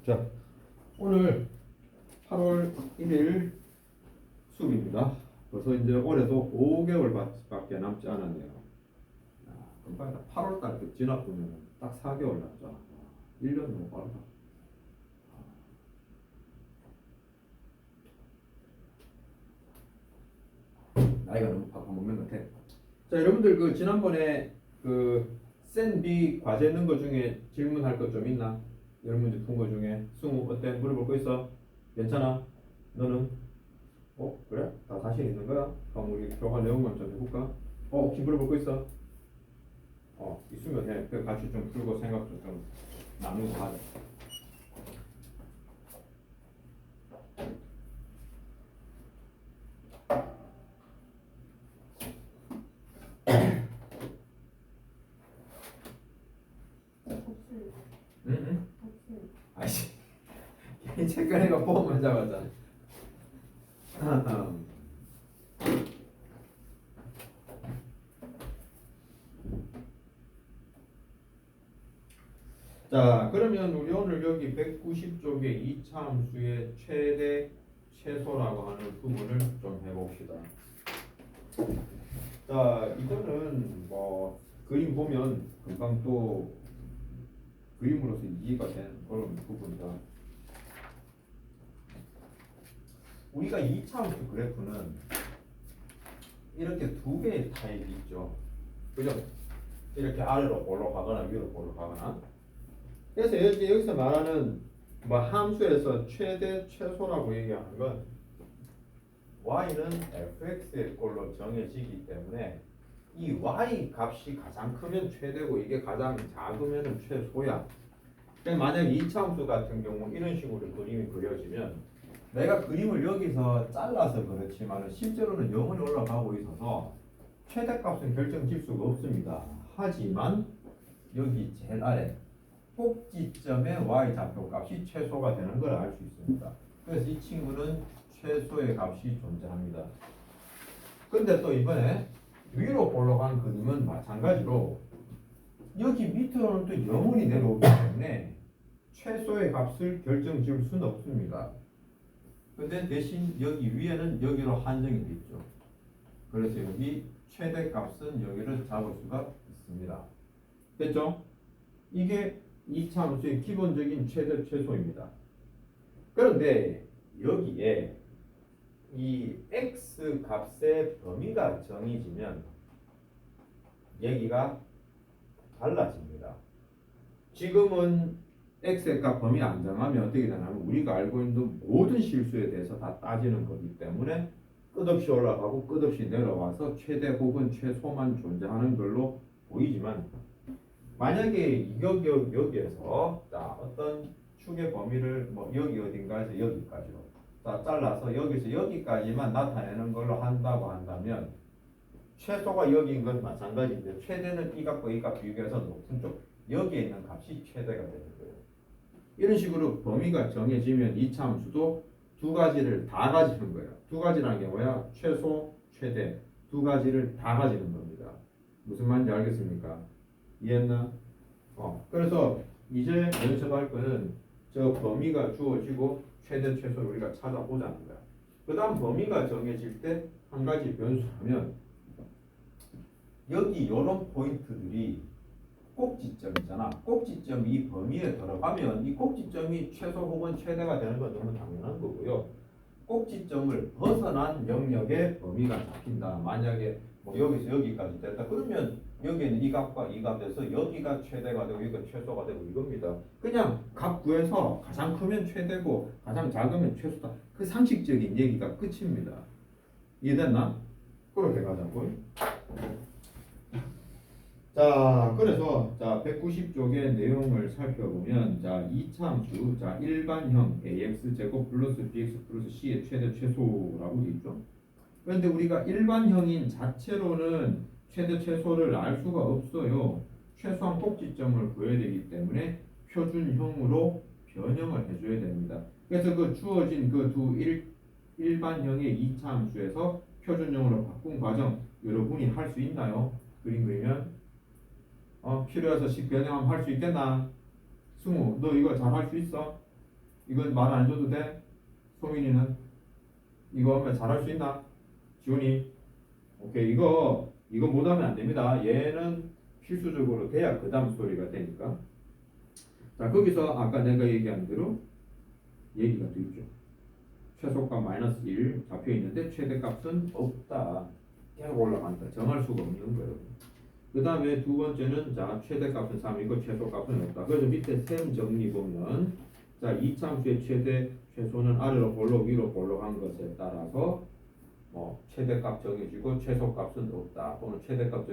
자, 오늘 8월 1일 수업입니다. 벌써 이제 올해도 5개월밖에 남지 않았네요. 금방 8월달 그 지나보면 딱 4개월 남잖아. 1년 너무 빠르다. 나이가 너무 바꿔먹는 것 같아. 자, 여러분들 그 지난번에 그 센비 과제 넣은 거 중에 질문할 것 좀 있나? 여러 문제 푼 거 중에 승우 어때? 물어볼 거 있어? 괜찮아? 너는? 그래? 다 자신 있는 거야? 그럼 우리 교과 내용만 좀 해볼까? 혹시 물어볼 거 있어? 있으면 해. 그 같이 좀 풀고 생각도 좀 나누고 하자. 응? 아이씨, 이 책가래가 보험하자마자. 자, 그러면 우리 오늘 여기 190쪽의 2차 함수의 최대 최소라고 하는 부분을 좀 해봅시다. 자, 이거는 뭐 그림 보면 금방 또 그림으로서 이해가 되는 그런 부분이다. 우리가 2차 함수 그래프는 이렇게 두 개의 타입이 있죠. 그죠? 이렇게 아래로 올라가거나 위로 올라가거나. 그래서 여기서 말하는 뭐 함수에서 최대 최소라고 얘기하는 건 y는 fx의 꼴로 정해지기 때문에 이 y 값이 가장 크면 최대고 이게 가장 작으면 최소야. 그러니까 만약 2차 함수 같은 경우 이런 식으로 그림이 그려지면 내가 그림을 여기서 잘라서 그렇지만 실제로는 영원히 올라가고 있어서 최대값은 결정질 수가 없습니다. 하지만 여기 제일 아래 꼭지점의 y 좌표값이 최소가 되는 걸 알 수 있습니다. 그래서 이 친구는 최소의 값이 존재합니다. 근데 또 이번에 위로 올라간 그림은 마찬가지로 여기 밑으로는 또 영원히 내려오기 때문에 최소의 값을 결정지을 수는 없습니다. 근데 대신 여기 위에는 여기로 한정이 돼 있죠. 그래서 여기 최대값은 여기를 잡을 수가 있습니다. 됐죠? 이게 2차 함수의 기본적인 최대 최소입니다. 그런데 여기에 이 x 값의 범위가 정해지면 얘기가 달라집니다. 지금은 x의 값 범위 안 정하면 어떻게 되냐면 우리가 알고 있는 모든 실수에 대해서 다 따지는 거기 때문에 끝없이 올라가고 끝없이 내려와서 최대 혹은 최소만 존재하는 걸로 보이지만 만약에 여기에서 자 어떤 축의 범위를 뭐 여기 어딘가에서 여기까지로 자 잘라서 여기서 여기까지만 나타내는 걸로 한다고 한다면 최소가 여기인 건 마찬가지인데 최대는 이 값과 이 값 비교해서 높은 쪽 여기에 있는 값이 최대가 되는 거예요. 이런 식으로 범위가 정해지면 2차 함수도 두 가지를 다 가지는 거예요. 두 가지라는 게 뭐야? 최소, 최대 두 가지를 다 가지는 겁니다. 무슨 말인지 알겠습니까? 이해했나? 그래서 이제 연습할 거는 저 범위가 주어지고 최대 최소를 우리가 찾아보자는 거야. 그 다음 범위가 정해질 때 한 가지 변수하면 여기 이런 포인트들이 꼭지점이잖아. 꼭지점이 이 범위에 들어가면 이 꼭지점이 최소 혹은 최대가 되는 건 너무 당연한 거고요. 꼭지점을 벗어난 영역의 범위가 잡힌다. 만약에 뭐 여기서 여기까지 됐다. 그러면 여기에는 이 값과 이 값에서 여기가 최대가 되고 여기가 최소가 되고 이겁니다. 그냥 값 구해서 가장 크면 최대고 가장 작으면 최소다. 그 상식적인 얘기가 끝입니다. 이해됐나? 그렇게 가자고. 자, 그래서 자 190쪽의 내용을 살펴보면 자 2차 함수 자 일반형 ax 제곱 플러스 bx 플러스 c의 최대 최소라고 되어 있죠. 그런데 우리가 일반형인 자체로는 최대 최소를 알 수가 없어요. 최소한 꼭지점을 구해야 되기 때문에 표준형으로 변형을 해줘야 됩니다. 그래서 그 주어진 그 두 일반형의 2차 함수에서 표준형으로 바꾼 과정 여러분이 할 수 있나요? 그림 그리면 필요해서 식 변형하면 할 수 있겠나? 승우 너 이거 잘 할 수 있어? 이건 말 안 해줘도 돼? 소민이는? 이거 하면 잘할 수 있나? 지훈이? 오케이. 이거 못하면 안 됩니다. 얘는 필수적으로 돼야 그 다음 소리가 되니까. 자, 거기서 아까 내가 얘기한 대로 얘기가 돼 있죠. 최소값 마이너스 1 잡혀 있는데 최대값은 없다. 계속 올라간다. 정할 수가 없는 거예요. 그 다음에 두 번째는 자 최대값은 3이고 최소값은 없다. 그래서 밑에 셈 정리 보면 자 이참수의 최대 최소는 아래로 볼록 위로 볼록한 것에 따라서 최대값 정해지고 최소값은 없다. 또는 최대값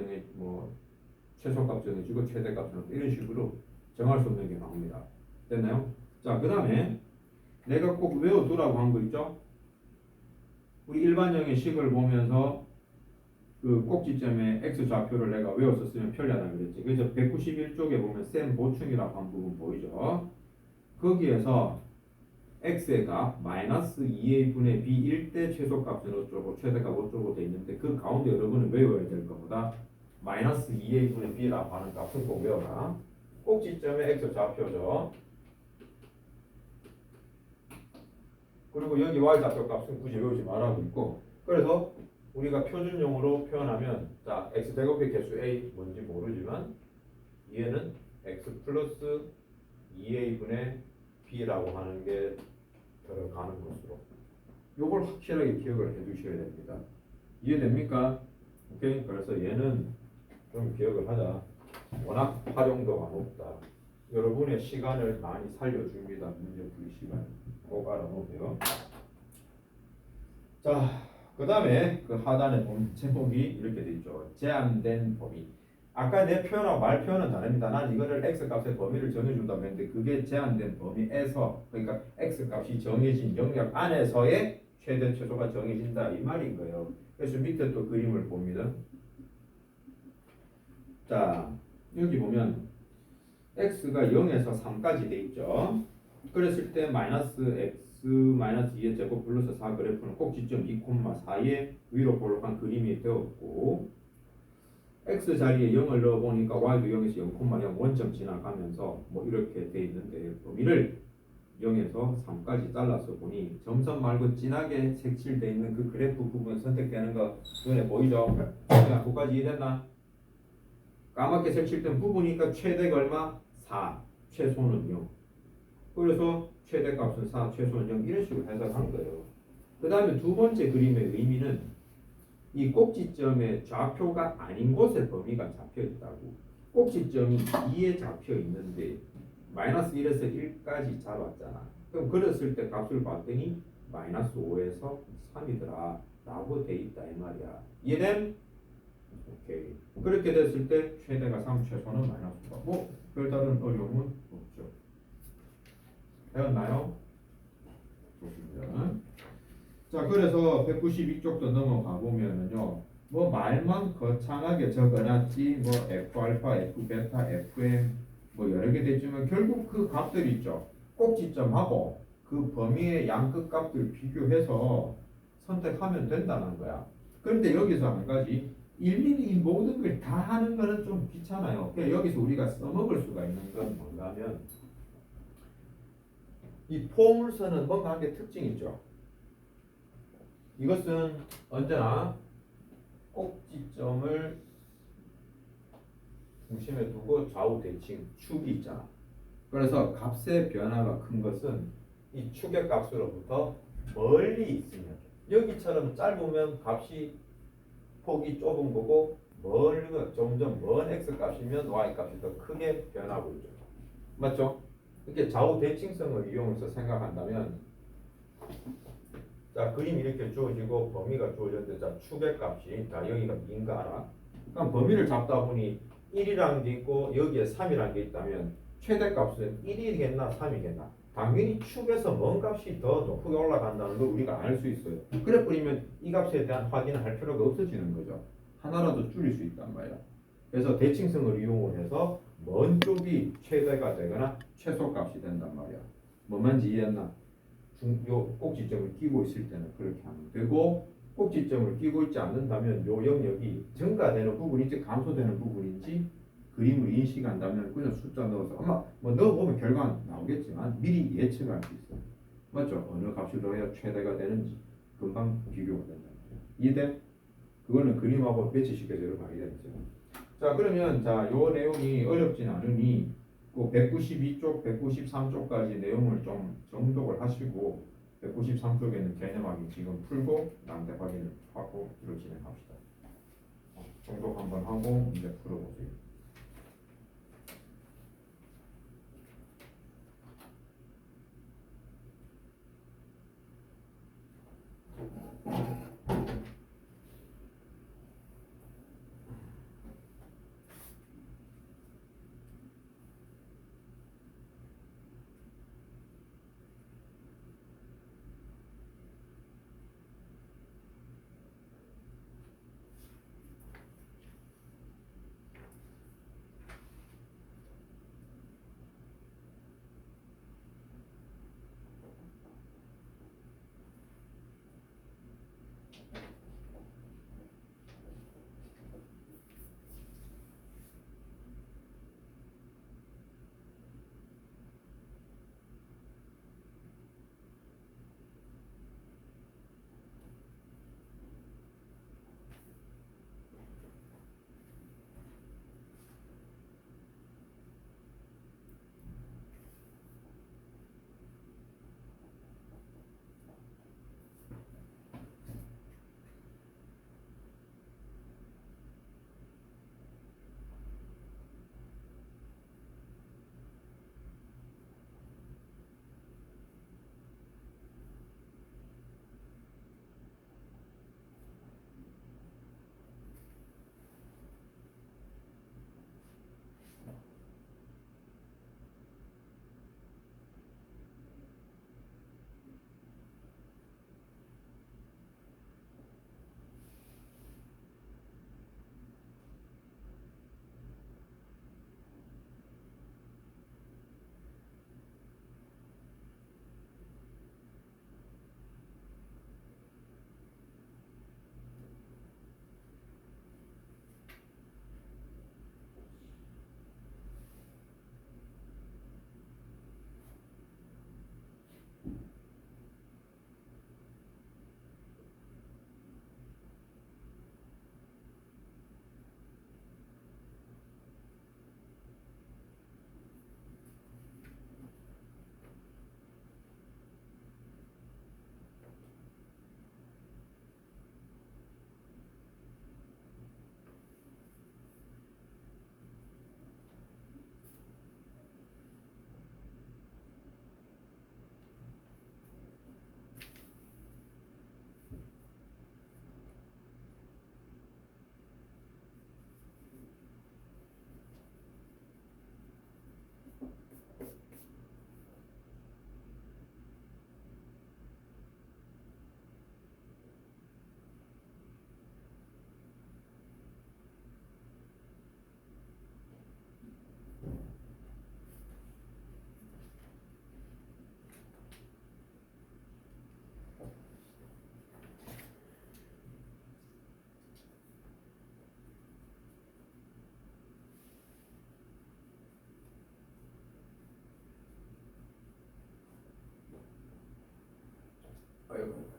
최소값 정해지고 최대값은 없다. 이런 식으로 정할 수 없는 게 나옵니다. 됐나요? 자 그 다음에 내가 꼭 외워두라고 한 거 있죠? 우리 일반형의 식을 보면서 그 꼭지점에 x 좌표를 내가 외웠었으면 편리하다고 그랬지. 그래서 191쪽에 보면 셈 보충이라고 한 부분 보이죠? 거기에서 x의 값 마이너스 2a 분의 b일 때 최소값은 어쩌고 최대값 어쩌고 돼 있는데 그 가운데 여러분은 외워야 될 것보다 마이너스 2a 분의 b라고 하는 값은 꼭 외워라. 꼭지점에 x 좌표죠. 그리고 여기 y좌표 값은 굳이 외우지 말라고 있고, 그래서 우리가 표준용으로 표현하면 자 x제곱의 개수 a 뭔지 모르지만 얘는 x 플러스 2a분의 b라고 하는 게 들어가는 것으로 요걸 확실하게 기억을 해 두셔야 됩니다. 이해됩니까? 오케이? 그래서 얘는 좀 기억을 하자. 워낙 활용도가 높다. 여러분의 시간을 많이 살려줍니다. 문제 풀이 시간 꼭 알아놓으세요. 자, 그 다음에 그 하단에 보면 제목이 이렇게 돼 있죠. 제한된 범위. 아까 내 표현하고 말 표현은 다릅니다. 난 이거를 x값의 범위를 정해준다고 했는데 그게 제한된 범위에서, 그러니까 x값이 정해진 영역 안에서의 최대 최소가 정해진다 이 말인 거예요. 그래서 밑에 또 그림을 봅니다. 자, 여기 보면 x가 0에서 3까지 돼 있죠. 그랬을 때 마이너스 x 마이너스 2의 제곱 플러스 4 그래프는 꼭지점 2,4에 위로 볼록한 그림이 되었고, x 자리에 0을 넣어보니까 y도 0에서 0,0 원점 지나가면서 뭐 이렇게 돼 있는데 범위를 0에서 3까지 잘라서 보니 점선 말고 진하게 색칠되어 있는 그 그래프 부분 선택되는 거 눈에 보이죠? 자, 거기까지 이해됐나? 까맣게 색칠된 부분이니까 최대가 얼마? 4, 최소는 0. 그래서 최대값은 4, 최소는 0 이런 식으로 해석한 거예요. 그 다음에 두 번째 그림의 의미는 이 꼭지점의 좌표가 아닌 곳에 범위가 잡혀 있다고. 꼭지점이 2에 잡혀 있는데 마이너스 1에서 1까지 잡았잖아. 그럼 그랬을 때 값을 봤더니 마이너스 5에서 3이더라 라고 돼 있다 이 말이야. 이해됨? 오케이. 그렇게 됐을 때 최대가 3, 최소는 마이너스 5. 뭐 별다른 어려움은 없죠. 되었나요? 좋습니다. 자, 그래서 192쪽도 넘어가 보면은요, 뭐 말만 거창하게 적어놨지, 뭐 f 알파, f 베타, fm 뭐 여러 개 되지만 결국 그 값들 있죠. 꼭지점하고 그 범위의 양끝 값들 비교해서 선택하면 된다는 거야. 그런데 여기서 한 가지, 일일이 이 모든 걸 다 하는 거는 좀 귀찮아요. 그냥 여기서 우리가 써먹을 수가 있는 건 뭔가면 이 포물선은 뭔가 한 게 특징이 있죠. 이것은 언제나 꼭지점을 중심에 두고 좌우 대칭 축이 있잖아. 그래서 값의 변화가 큰 것은 이 축의 값으로부터 멀리 있으면, 여기처럼 짧으면 값이 폭이 좁은 거고 멀면 점점 먼 x 값이면 y 값이 더 크게 변하고 있죠. 맞죠? 이렇게 좌우 대칭성을 이용해서 생각한다면, 자 그림 이렇게 주어지고 범위가 주어졌는데 자 축의 값이 자 여기가 인가 알아? 그럼 범위를 잡다 보니 1이라는 게 있고 여기에 3이라는 게 있다면 최대값은 1이겠나 3이겠나? 당연히 축에서 먼 값이 더 높게 올라간다는 걸 우리가 알 수 있어요. 그래 버리면 이 값에 대한 확인을 할 필요가 없어지는 거죠. 하나라도 줄일 수 있단 말이야. 그래서 대칭성을 이용을 해서 먼 쪽이 최대가 되거나 최소값이 된단 말이야. 뭔 말인지 이해했나? 요 꼭지점을 끼고 있을 때는 그렇게 하면 되고, 꼭지점을 끼고 있지 않는다면 요 영역이 증가되는 부분인지 감소되는 부분인지 그림을 인식한다면 그냥 숫자 넣어서 아마 뭐 넣어보면 결과는 나오겠지만 미리 예측할 수 있어요. 맞죠? 어느 값이 더해야 최대가 되는지 금방 비교가 된다. 이해돼? 그거는 그림하고 배치시켜서 여러분 알게 되죠. 자 그러면 요 내용이 어렵진 않으니 그 192쪽, 193쪽까지 내용을 좀 정독을 하시고 193쪽에는 개념 확인 지금 풀고 나한테 확인을 하고 뒤로 진행합시다. 정독 한번 하고 문제 풀어보세요. 아이고.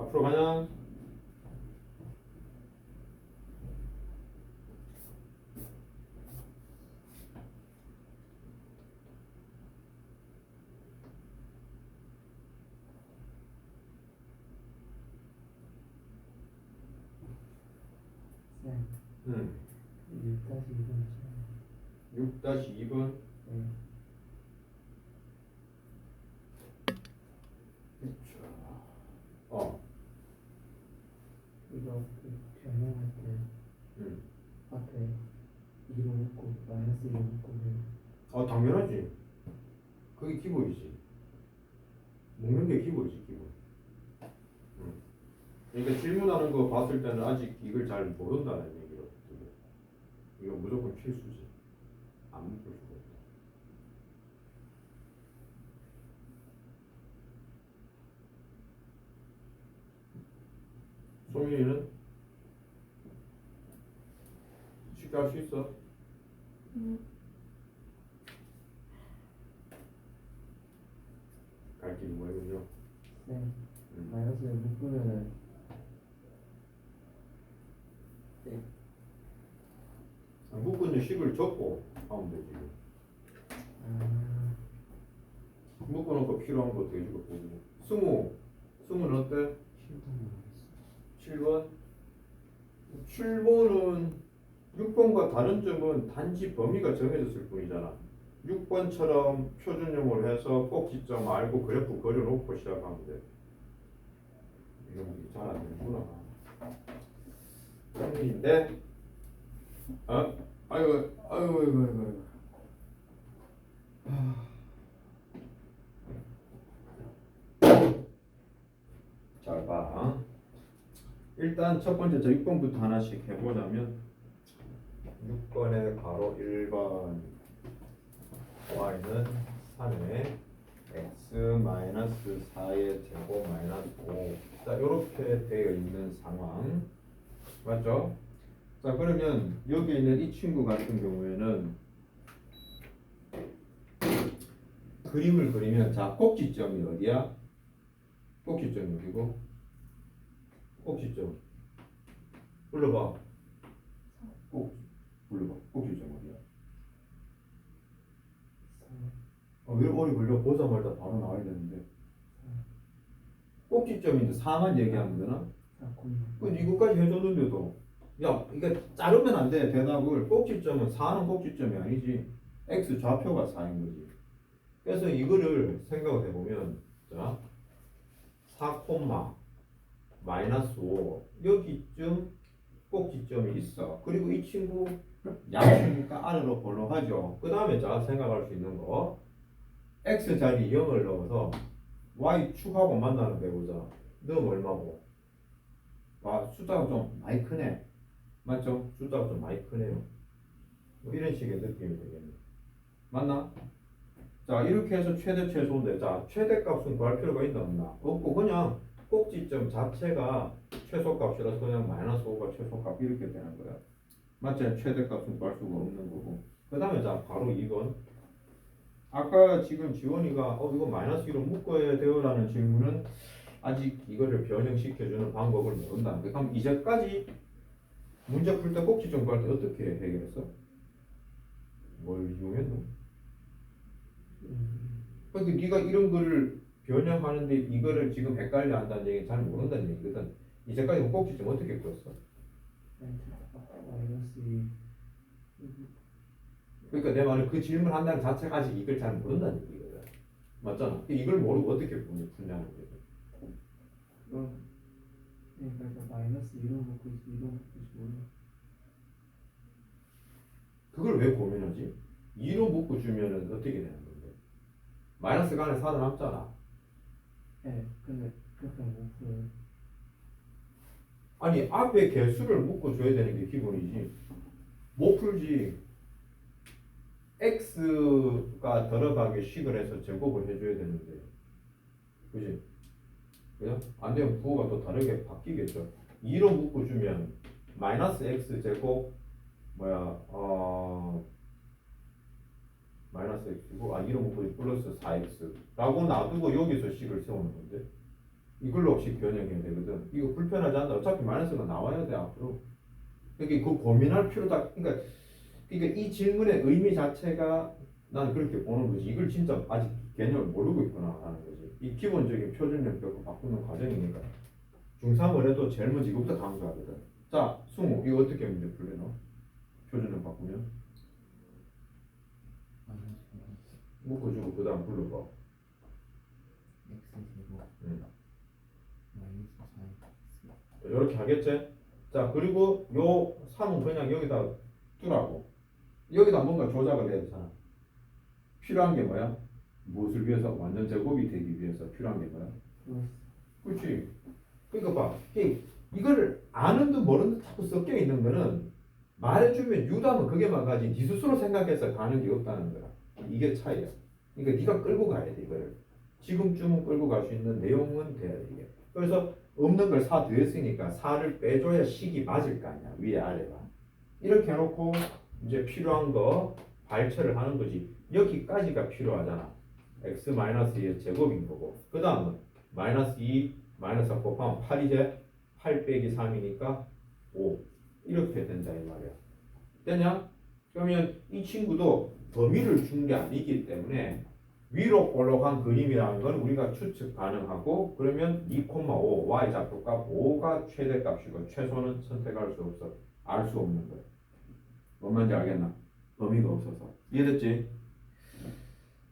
앞으로 가냐? 네. 6-2번 6-2번. 네. 어. 이거 변형할 때 음. 앞에 2로 묶고 마이너스 2로 묶고 당연하지. 그게 기본이지. 먹는 게 기본이지, 기본. 그러니까 질문하는 거 봤을 때는 아직 이걸 잘 모른다는 얘기로. 이거 무조건 필수지. 안 묶을 수가 없다. 소민이는 쉽게 할 수 있어? 갈 길이 뭐예요? 네. 마이너스 묶으면은 네. 묶은 식을 적고 하면 되지. 묶어놓고 필요한 거 대주고 보고. 승우는 어때? 7번? 7번은 6번과 다른 점은 단지 범위가 정해졌을 뿐이잖아. 6번처럼 표준형으로 해서 꼭지점 알고 그래프 그려놓고 시작하면 돼. 이런 게 잘 안 되는구나. 성민인데, 아이고. 잘 봐. 일단 첫 번째 저 6번부터 하나씩 해보자면 6번에 바로 1번 y는 3에 x 4의 제곱 마이너스 5. 자, 이렇게 되어 있는 상황 맞죠? 자, 그러면 여기 있는 이 친구 같은 경우에는 그림을 그리면 자, 꼭지점이 어디야? 꼭지점이 어디고? 꼭지점 불러봐. 불러봐. 꼭지점 어디야? 왜 오래 걸려? 보자마자 바로 나와야 되는데. 꼭지점인데 4만 얘기하면 되나? 이거까지 해줬는데도 야, 이게 자르면 안 돼. 대답을. 꼭지점은 4는 꼭지점이 아니지. x 좌표가 4인 거지. 그래서 이거를 생각을 해보면 자, 4, 마이너스 5 여기쯤 꼭지점이 있어. 그리고 이 친구 양수니까 아래로 볼록하죠. 그 다음에 자 생각할 수 있는 거 x 자리 0을 넣어서 y 축하고 만나는 배우자. 넣으면 얼마고? 숫자가 좀 많이 크네. 맞죠? 숫자가 좀 많이 크네요. 뭐 이런 식의 느낌이 되겠네. 맞나? 자, 이렇게 해서 최대 최소인데 자, 최대값은 구할 필요가 있나 없나? 없고 그냥 꼭지점 자체가 최소값이라서 그냥 마이너스 5가 최소값 이렇게 되는 거야. 맞지? 최대값은 구할 수가 없는 거고. 그 다음에 자, 바로 2번. 아까 지금 지원이가 이거 마이너스 1로 묶어야 돼요 라는 질문은 아직 이거를 변형시켜주는 방법을 모른다. 그럼 이제까지 문제 풀 때 꼭지점 구할 때 어떻게 해결했어? 뭘 이용했노? 그러니까 네가 이런 거를 변형하는데 이거를 지금 헷갈려 한다는 얘기는 잘 모른다는 얘기거든. 이제까지 꼭지점 어떻게 풀었어? 그러니까 내 말은 그 질문 한다는 자체가 아직 이걸 잘 모른다는 얘기거든. 맞잖아. 이걸 모르고 어떻게 푸냐는 거지. 그러니까 마이너스 2로 묶고 2로 묶고 몰라. 그걸 왜 고민하지? 2로 묶고 주면은 어떻게 되는 건데? 마이너스가 안에 4는 남잖아. 네, 근데 그렇게 못 풀어요. 아니 앞에 개수를 묶어 줘야 되는 게 기본이지. 못 풀지. x가 들어가게 식을 해서 제곱을 해줘야 되는데, 그지? 그죠? 안 되면 부호가 또 다르게 바뀌겠죠. 2로 묶어 주면 마이너스 x 제곱 마이너스 x고 2로 묶어 플러스 4x 라고 놔두고 여기서 식을 세우는 건데 이걸로 없이 변형해야 되거든. 이거 불편하지 않나? 어차피 마이너스가 나와야 돼 앞으로. 그러니까 그 고민할 필요다. 그러니까 이 질문의 의미 자체가 나는 그렇게 보는 거지. 이걸 진짜 아직 개념을 모르고 있구나 하는 거지. 이 기본적인 표준형 벽을 바꾸는 과정이니까. 중3을 해도 제일 먼저 이것부터 강조하거든. 자, 승우 이거 어떻게 문제 풀래 너? 표준형 바꾸면? 묶어주고 그 다음 불러봐. X제곱 응. 마이너스 4X 이렇게 하겠지? 자, 그리고 요 3은 그냥 여기다 두라고. 여기다 뭔가 조작을 해야 되잖아. 필요한 게 뭐야? 무엇을 위해서? 완전 제곱이 되기 위해서 필요한 게 뭐야? 플러스 그렇지. 그러니까 봐. 이거를 아는 듯 모르는 듯 자꾸 섞여 있는 거는 말해주면 유도하면 그게만 가지 네 스스로 생각해서 가는 게 없다는 거야. 이게 차이야. 그러니까 네가 끌고 가야 돼 이거를. 지금쯤은 끌고 갈 수 있는 내용은 돼야 돼 이게. 그래서 없는 걸 4 더했으니까 4를 빼줘야 식이 맞을 거 아니야. 위에 아래가. 이렇게 해놓고 이제 필요한 거 발췌를 하는 거지. 여기까지가 필요하잖아. x-2의 제곱인 거고. 그 다음은 마이너스 2, 마이너스 4 곱하면 8이제 8 빼기 3이니까 5. 이렇게 된다 이 말이야. 됐냐? 그러면 이 친구도 범위를 준 게 아니기 때문에 위로 올라간 그림이라는 건 우리가 추측 가능하고 그러면 2,5 y 좌표값 5가 최대값이고 최소는 선택할 수 없어. 알 수 없는 거야. 뭔 말인지 알겠나? 범위가 없어서. 이해됐지?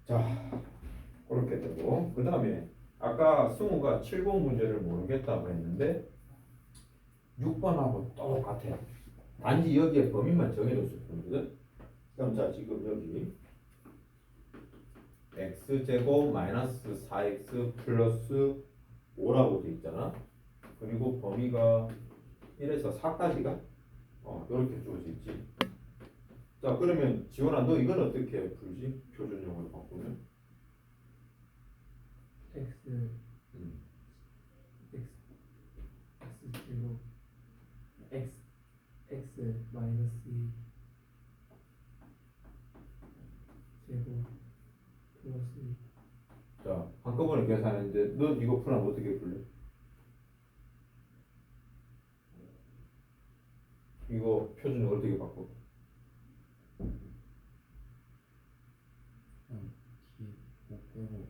자, 그렇게 되고 그 다음에 아까 승우가 7번 문제를 모르겠다고 했는데 6번하고 똑같아요. 단지 여기에 범위만 정해줬을 뿐이거든. 그럼 자 지금 여기 x제곱 마이너스 4x 플러스 5라고 돼 있잖아. 그리고 범위가 1에서 4까지가 이렇게 주어져 있지. 자 그러면 지원아 너 이건 어떻게 풀지? 표준형으로 바꾸면? X X제곱 X 마이너스 2 제곱 플러스 2 자 한꺼번에 계산했는데 너 이거 풀면 어떻게 풀래? 이거 표준형 어떻게 바꿔? 그냥 뒤에 5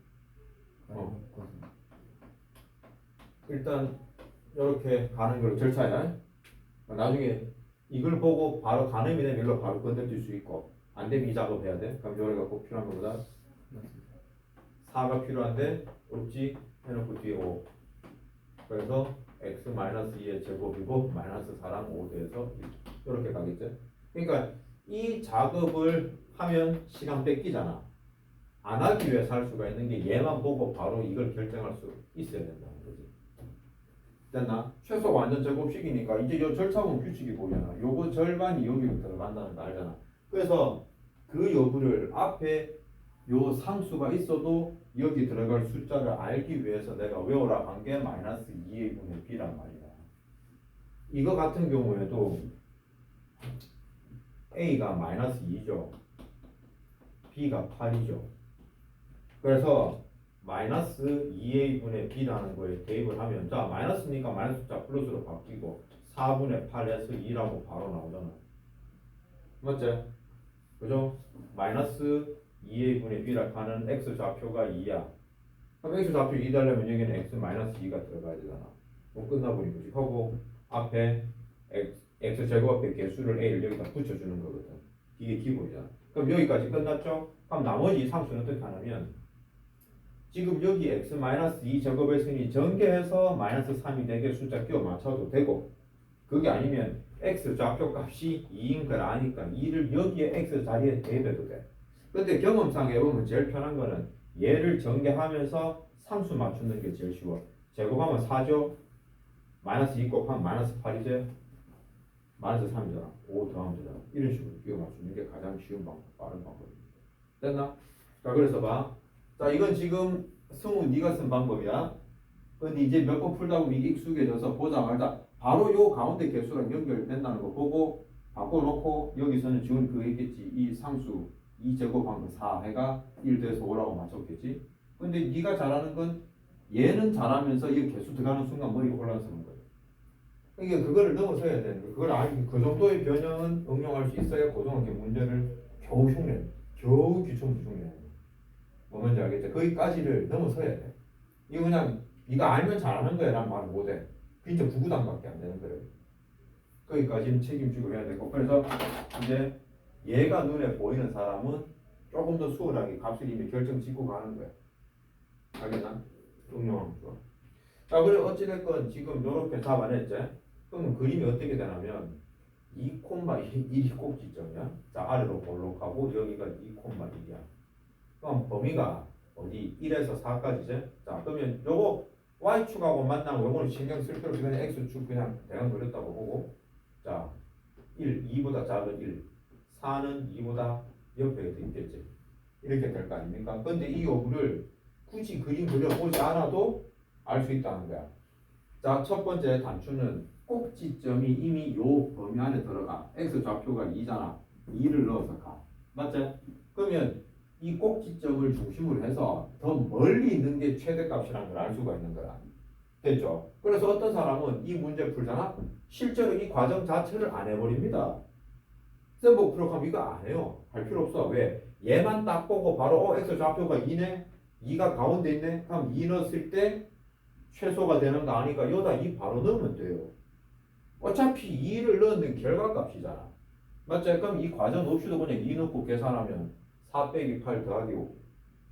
빼고 묶어서 일단 이렇게 가는 걸로 절차야. 나중에 이걸 보고 바로 가늠이 되면 일로 바로 건드릴 수 있고 안 되면 이 작업해야 돼. 그럼 요래가 꼭 필요한 거보다 4가 필요한데 없지 해놓고 뒤에 5. 그래서 x-2의 제곱이고 마이너스 4랑 5 돼서 이렇게 가겠죠. 그러니까 이 작업을 하면 시간 뺏기잖아. 안 하기 위해서 할 수가 있는 게 얘만 보고 바로 이걸 결정할 수 있어야 된다는 거지. 됐나? 최소 완전 제곱식이니까 이제 요 절차본 규칙이 보이잖아. 요거 절반이 여기로 들어간다는 거 알잖아. 그래서 그 여부를 앞에 요 상수가 있어도 여기 들어갈 숫자를 알기 위해서 내가 외우라 한 게 마이너스 2의 분의 b란 말이야. 이거 같은 경우에도 a가 마이너스 2죠. b가 8이죠. 그래서 마이너스 2a 분의 b라는 거에 대입을 하면 자 마이너스니까 마이너스 숫자 플러스로 바뀌고 4분의 8에서 2라고 바로 나오잖아. 맞지? 그죠? 마이너스 2a 분의 b라 하는 x 좌표가 2야. 그럼 x 좌표 2 달려면 여기는 x 마이너스 2가 들어가야 되잖아. 그럼 끝나버린 거지. 하고 앞에 x 제곱 앞에 개수를 a를 여기다 붙여주는 거거든. 이게 기본이잖아. 그럼 여기까지 끝났죠? 그럼 나머지 상수는 어떻게 하냐면 지금 여기 x-2 제곱했으니 전개해서 마이너스 3이 되게 숫자 끼워 맞춰도 되고 그게 아니면 x 좌표 값이 2인 걸 아니까 2를 여기에 x 자리에 대입해도 돼. 근데 경험상 해보면 제일 편한 거는 얘를 전개하면서 상수 맞추는 게 제일 쉬워. 제곱하면 4죠. 마이너스 2 곱하면 마이너스 8이죠. 마이너스 3이잖아. 5 더하면 되잖아. 이런 식으로 끼워 맞추는 게 가장 쉬운 방법, 빠른 방법입니다. 됐나? 자 그래서 봐. 자 이건 지금 승우 네가 쓴 방법이야. 근데 이제 몇 번 풀다 보면 이게 익숙해져서 보자마자 바로 요 가운데 개수랑 연결된다는 거 보고 바꿔놓고 여기서는 지금 그거 있겠지. 이 상수 2 제곱한 거 4 해가 1 돼서 5라고 맞췄겠지. 근데 네가 잘하는 건 얘는 잘하면서 이 개수 들어가는 순간 머리가 혼란스러운 거예요. 그러니까 그거를 넘어서야 되는 거예요. 그걸 그 정도의 변형은 응용할 수 있어야 고등학교 문제를 겨우 흉내, 겨우 기초문제 흉내. 뭐 뭔지 알겠죠? 거기까지를 넘어서야 돼. 이거 그냥 네가 알면 잘하는 거야 라는 말을 못해. 진짜 구구단밖에 안 되는 거예요. 거기까지는 책임지고 해야 되고. 그래서 이제 얘가 눈에 보이는 사람은 조금 더 수월하게 값을 이미 결정 짓고 가는 거야. 알겠나? 응용하면 좋아. 자, 그래 어찌됐건 지금 이렇게 잡아냈지? 그러면 그림이 어떻게 되냐면 2,1이 꼭지점이야. 자, 아래로 볼록하고 여기가 2,1이야. 그럼 범위가 어디 1에서 4까지지? 자, 그러면 요거 y축하고 만나면 요거는 신경 쓸 필요 없이 그냥 x축 그냥 대강 그렸다고 보고, 자 1, 2보다 작은 1, 4는 2보다 옆에 있겠지. 이렇게 될 거 아닙니까? 근데 이 요구를 굳이 그림 그려보지 않아도 알 수 있다는 거야. 자, 첫 번째 단추는 꼭지점이 이미 요 범위 안에 들어가. x 좌표가 2잖아. 2를 넣어서 가. 맞지? 그러면 이 꼭지점을 중심으로 해서 더 멀리 있는 게 최대값이라는 걸 알 수가 있는 거야. 됐죠? 그래서 어떤 사람은 이 문제 풀잖아? 실제로 이 과정 자체를 안 해버립니다. 셈보 프로그램 이거 안 해요. 할 필요 없어. 왜? 얘만 딱 보고 바로 x 좌표가 2네? 2가 가운데 있네? 그럼 2 넣었을 때 최소가 되는 거 아니까 여기다 2 바로 넣으면 돼요. 어차피 2를 넣는 결과값이잖아. 맞죠? 그럼 이 과정 없이도 그냥 2 넣고 계산하면 4 빼기 8 더하기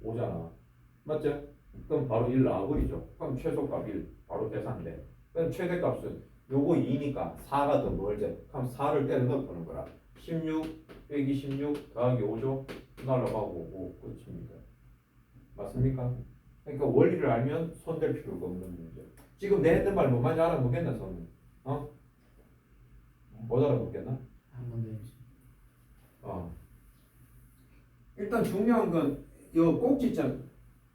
5잖아. 맞죠? 그럼 바로 1 나와버리죠. 그럼 최소값 1 바로 계산돼. 그럼 최대값은 요거 2니까 4가 더 멀지. 그럼 4를 때려 넣어보는 거라. 16 빼기 16 더하기 5죠. 날라가고 5 끝입니다. 맞습니까? 그러니까 원리를 알면 손댈 필요가 없는 문제. 지금 내 했던 말 뭐만지 알아보겠나 손? 어? 못 알아보겠나? 한 번 더 해주세요. 일단 중요한 건 이 꼭지점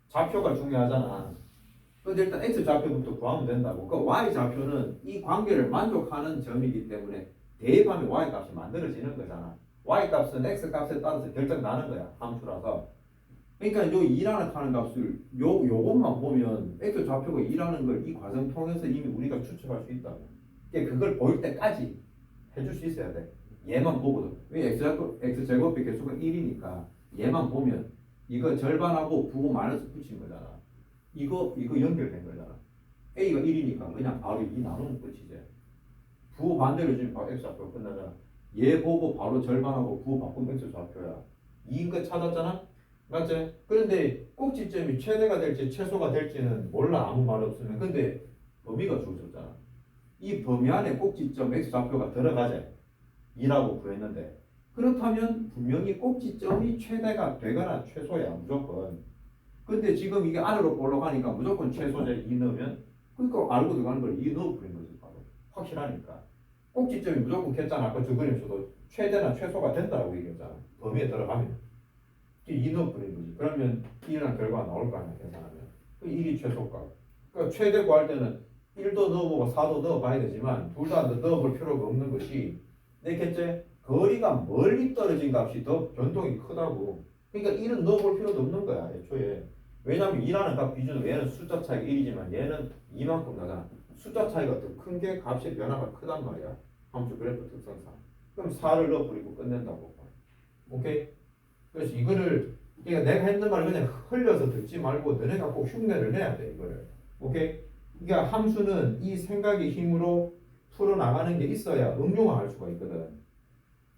좌표가 중요하잖아. 근데 일단 x 좌표부터 구하면 된다고. 그 y 좌표는 이 관계를 만족하는 점이기 때문에 대입하면 y 값이 만들어지는 거잖아. y 값은 x 값에 따라서 결정 나는 거야. 함수라서. 그러니까 요 2라는 하는 값을 요것만 보면 x 좌표가 2라는 걸 이 과정 통해서 이미 우리가 추측할 수 있다고. 그러니까 그걸 보일 때까지 해줄 수 있어야 돼. 얘만 보거든. 왜 x 제곱의 개수가 1이니까 얘만 보면 이거 절반하고 부호 마이너스 붙인 거잖아. 이거 연결된 거잖아. a가 1이니까 그냥 바로 2 나누면 끝이지. 부호 반대로 주면 바로 x 좌표 끝나잖아. 얘 보고 바로 절반하고 부호 바꾸면 x 좌표야. 2인 거 찾았잖아. 맞지? 그런데 꼭지점이 최대가 될지 최소가 될지는 몰라. 아무 말 없으면. 근데 범위가 주어졌잖아. 이 범위 안에 꼭지점 x 좌표가 들어가자. 2라고 구했는데 그렇다면 분명히 꼭지점이 최대가 되거나 최소야 무조건. 근데 지금 이게 아래로 올라가니까 무조건 최소제 2 넣으면 그러니까 알고 들어가는 걸 2 넣어버린 거지 바로. 확실하니까. 꼭지점이 무조건 겠잖아. 아까 저 그림에서도 최대나 최소가 된다고 얘기했잖아. 범위에 들어가면 2 넣어버린 거지. 그러면 1이라는 결과가 나올 거 아니야 계산하면. 그 1이 최소값. 그러니까 최대 구할 때는 1도 넣어보고 4도 넣어봐야 되지만 둘 다 넣어볼 필요가 없는 것이 내 겠지? 거리가 멀리 떨어진 값이 더 변동이 크다고. 그러니까 1은 넣어볼 필요도 없는 거야 애초에. 왜냐면 2라는 값 기준으로 얘는 숫자 차이가 1이지만 얘는 2만큼 나잖아. 숫자 차이가 더 큰 게 값의 변화가 크단 말이야. 함수 그래프 특성상. 그럼 4를 넣어버리고 끝낸다고. 오케이? 그래서 이거를 그러니까 내가 했는 말을 그냥 흘려서 듣지 말고 너네가 꼭 흉내를 내야 돼 이거를. 오케이? 그러니까 함수는 이 생각의 힘으로 풀어나가는 게 있어야 응용할 수가 있거든.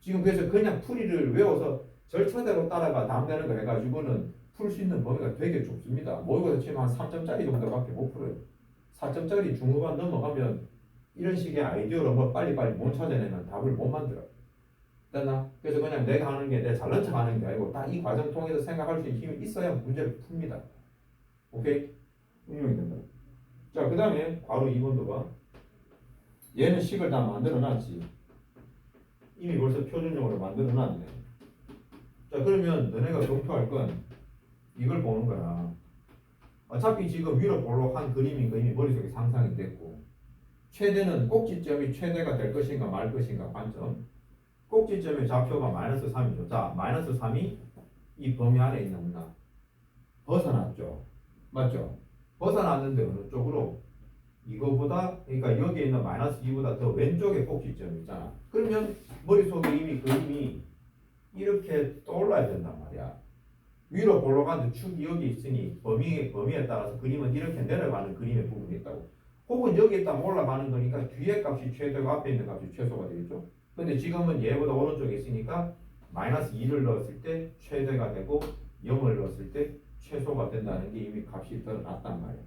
지금 그래서 그냥 풀이를 외워서 절차대로 따라가 남되는 거 해가지고는 풀 수 있는 범위가 되게 좁습니다. 모의고사 치면 한 3점짜리 정도밖에 못 풀어요. 4점짜리 중후반 넘어가면 이런 식의 아이디어로 뭐 빨리빨리 못 찾아내면 답을 못 만들어. 됐나? 그래서 그냥 내가 하는 게 내 잘난 척 하는 게 아니고 딱 이 과정 통해서 생각할 수 있는 힘이 있어야 문제를 풉니다. 오케이? 응용이 된다. 자, 그 다음에 바로 2번도 봐. 얘는 식을 다 만들어 놨지. 이미 벌써 표준형으로 만들어 놨네. 자, 그러면 너네가 검토할 건 이걸 보는 거야. 어차피 지금 위로 볼록한 그림인 거 이미 머릿속에 상상이 됐고, 최대는 꼭지점이 최대가 될 것인가 말 것인가 관점. 꼭지점의 좌표가 마이너스 3이죠. 자, 마이너스 3이 이 범위 안에 있나 없나? 벗어났죠. 맞죠? 벗어났는데 어느 쪽으로? 이거보다 그러니까 여기에 있는 마이너스 2보다 더 왼쪽에 꼭지점이 있잖아. 그러면 머릿속에 이미 그림이 이렇게 떠올라야 된단 말이야. 위로 올라가는데 축이 여기 있으니 범위에 따라서 그림은 이렇게 내려가는 그림의 부분이 있다고. 혹은 여기 있다 올라가는 거니까 뒤에 값이 최대고 앞에 있는 값이 최소가 되겠죠. 근데 지금은 얘보다 오른쪽에 있으니까 마이너스 2를 넣었을 때 최대가 되고 0을 넣었을 때 최소가 된다는 게 이미 값이 드러났단 말이야.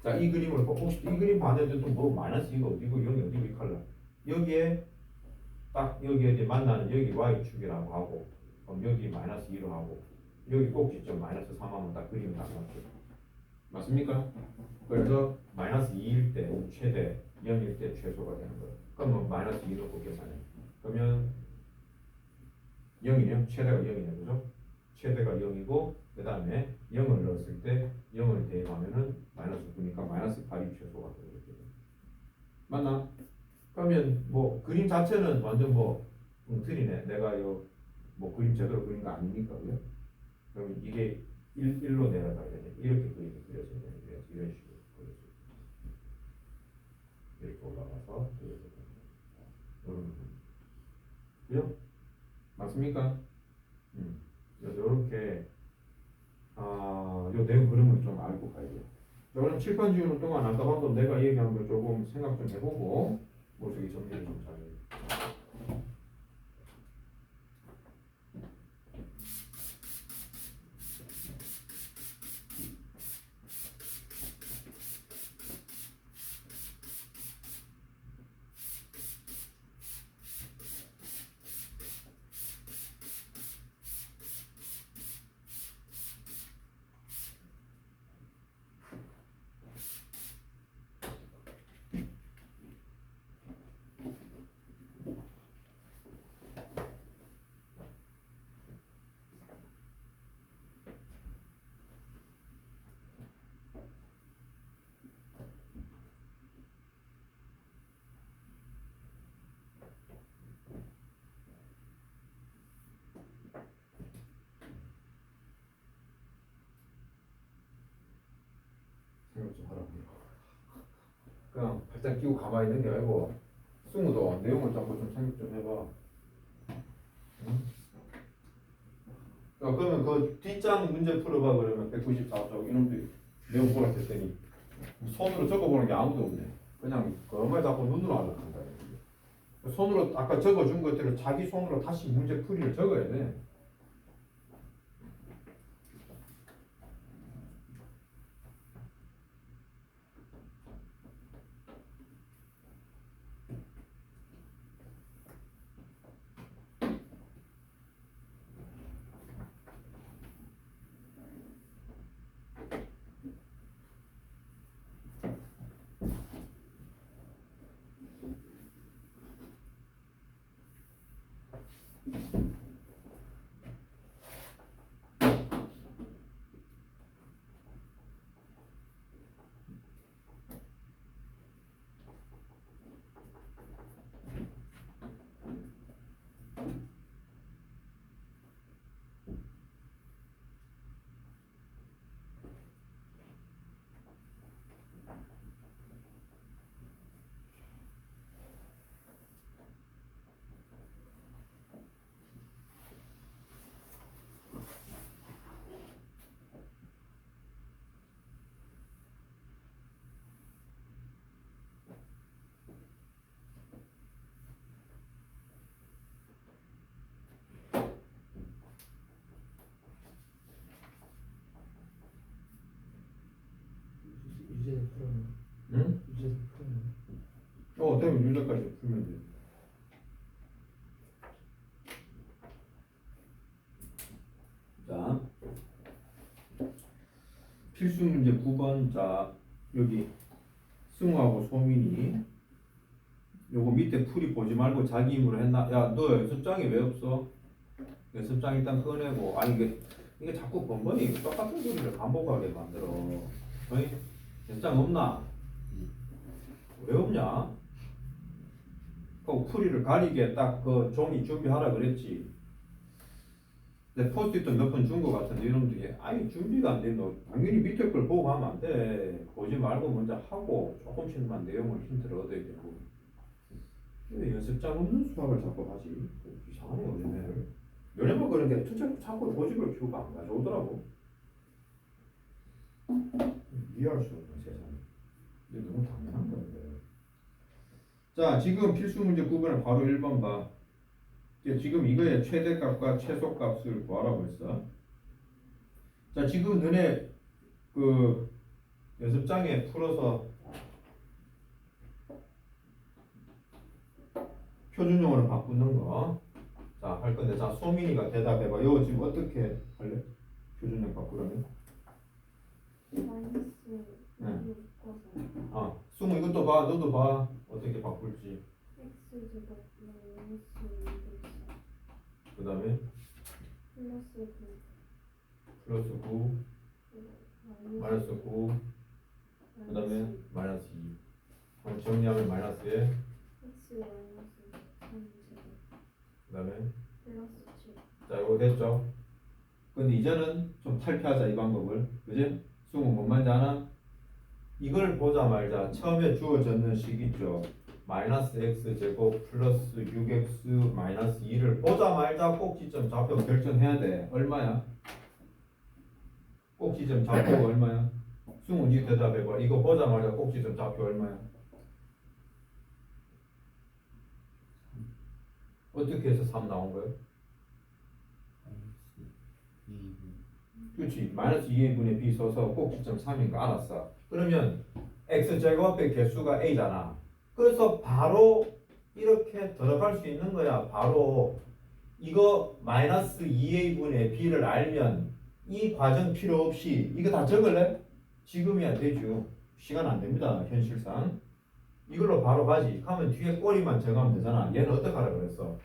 자, 이 그림을 혹시 이 그림 봤는데 또 뭐 마이너스 2가 어디고 0이 어디고 이 칼라 여기에 딱 여기에 이제 만나는 여기 y축이라고 하고 그럼 여기 마이너스 2로 하고 여기 꼭지점 마이너스 3하면 딱 그림이 딱 맞죠. 맞습니까? 그래서 마이너스 2일 때 최대 0일 때 최소가 되는 거예요. 그러면 마이너스 2로 곱겠잖아요. 그러면 0이네요. 최대가 0이네요. 그죠? 최대가 0이고 그 다음에 0을 넣었을 때 0을 대입하면은 마이너스 9니까 마이너스 8이 최소가 되거든요. 맞나? 그러면 뭐 그림 자체는 완전 뭐 틀리네. 내가 뭐 그림 제대로 그린 거 아닙니까? 그죠? 그럼 이게 1로 내려가야 되네. 이렇게 그림이 그려져야 되네. 그래서 이런 식으로 그려져요. 이렇게 올라가서 그려져야 되네. 그죠? 맞습니까? 그래서 이렇게 요 내용 그림을 좀 알고 가야 돼요. 자, 그럼 칠판 지우는 동안 아까 방금 내가 얘기한 걸 조금 생각 좀 해보고 머릿속에 정리를 좀 잘해요. 생각 좀 하라고요. 그냥 발짝 끼고 가만히 있는 게 아니고 승우도 내용을 잡고 좀 생각 좀 해봐. 응? 자, 그러면 그 뒷장 문제 풀어봐. 그러면 194쪽 이놈들 내용 보라 했더니 손으로 적어보는 게 아무도 없네. 그냥 그것만 자꾸 눈으로 알아간다. 손으로 아까 적어준 것들을 자기 손으로 다시 문제 풀이를 적어야 돼. 유제는 풀어요. 응? 유제는 풀어요. 되면 유제까지 풀면 돼. 자, 필수 문제 9번. 자, 여기 승우하고 소민이 요거 밑에 풀이 보지 말고 자기 힘으로 했나? 야, 너 연습장이 왜 없어? 연습장 일단 꺼내고. 아니 이게 자꾸 번번이 똑같은 소리를 반복하게 만들어. 어이? 연습장 없나? 왜 없냐? 그 풀이를 가리게 딱 그 종이 준비하라 그랬지. 내 포스트잇도 몇 번 준 거 같은데 이놈들이 아예 준비가 안 돼. 너 당연히 밑에 걸 보고 하면 안 돼. 보지 말고 먼저 하고 조금씩만 내용을 힌트를 얻어야 되고. 왜 연습장 없는 수학을 자꾸 하지? 이상하네 요즘 애들. 요즘은 그런 게 자꾸 고집을 피우고 안 가져오더라고. 이해할 수 없는 세상. 근데 너무 당연한 건데. 자, 지금 필수 문제 9번을 바로 1번 봐. 지금 이거의 최대값과 최소값을 구하라고 했어. 자, 지금 너네 그 연습장에 풀어서 표준용어로 바꾸는 거. 자, 할 건데, 자, 소민이가 대답해봐. 이거 지금 어떻게 할래? 표준용 바꾸라면? 마이너스 네. 2 묶어서 수무 이것도 봐. 너도 봐. 어떻게 바꿀지. x제곱 마이너스 2x 그 다음에 플러스 9 플러스 9, 마이너스 9, 그 다음에 마이너스 2. 그럼 정리하면 마이너스에, x 마이너스 3제곱 그 다음에 플러스 7 자, 이거 됐죠? 근데 이제는 좀 탈피하자 이 방법을. 그지? 수무 뭔 말인지 아나? 이걸 보자 말자. 처음에 주어졌는 식 있죠. 마이너스 x 제곱 플러스 6x 마이너스 2를 보자 말자 꼭지점 좌표 결정해야 돼. 얼마야? 꼭지점 좌표가 얼마야? 승우 니 대답해봐. 이거 보자 말자 꼭지점 좌표 얼마야? 어떻게 해서 3 나온 거야? 그렇지. 마이너스 2분의 b 써서 꼭지점 3인 거 알았어. 그러면 x제곱의 개수가 a잖아. 그래서 바로 이렇게 들어갈 수 있는 거야. 바로 이거 마이너스 2a분의 b를 알면 이 과정 필요 없이 이거 다 적을래? 지금이야 되죠. 시간 안 됩니다. 현실상. 이걸로 바로 가지. 하면 뒤에 꼬리만 정하면 되잖아. 얘는 어떻게 하라 그랬어?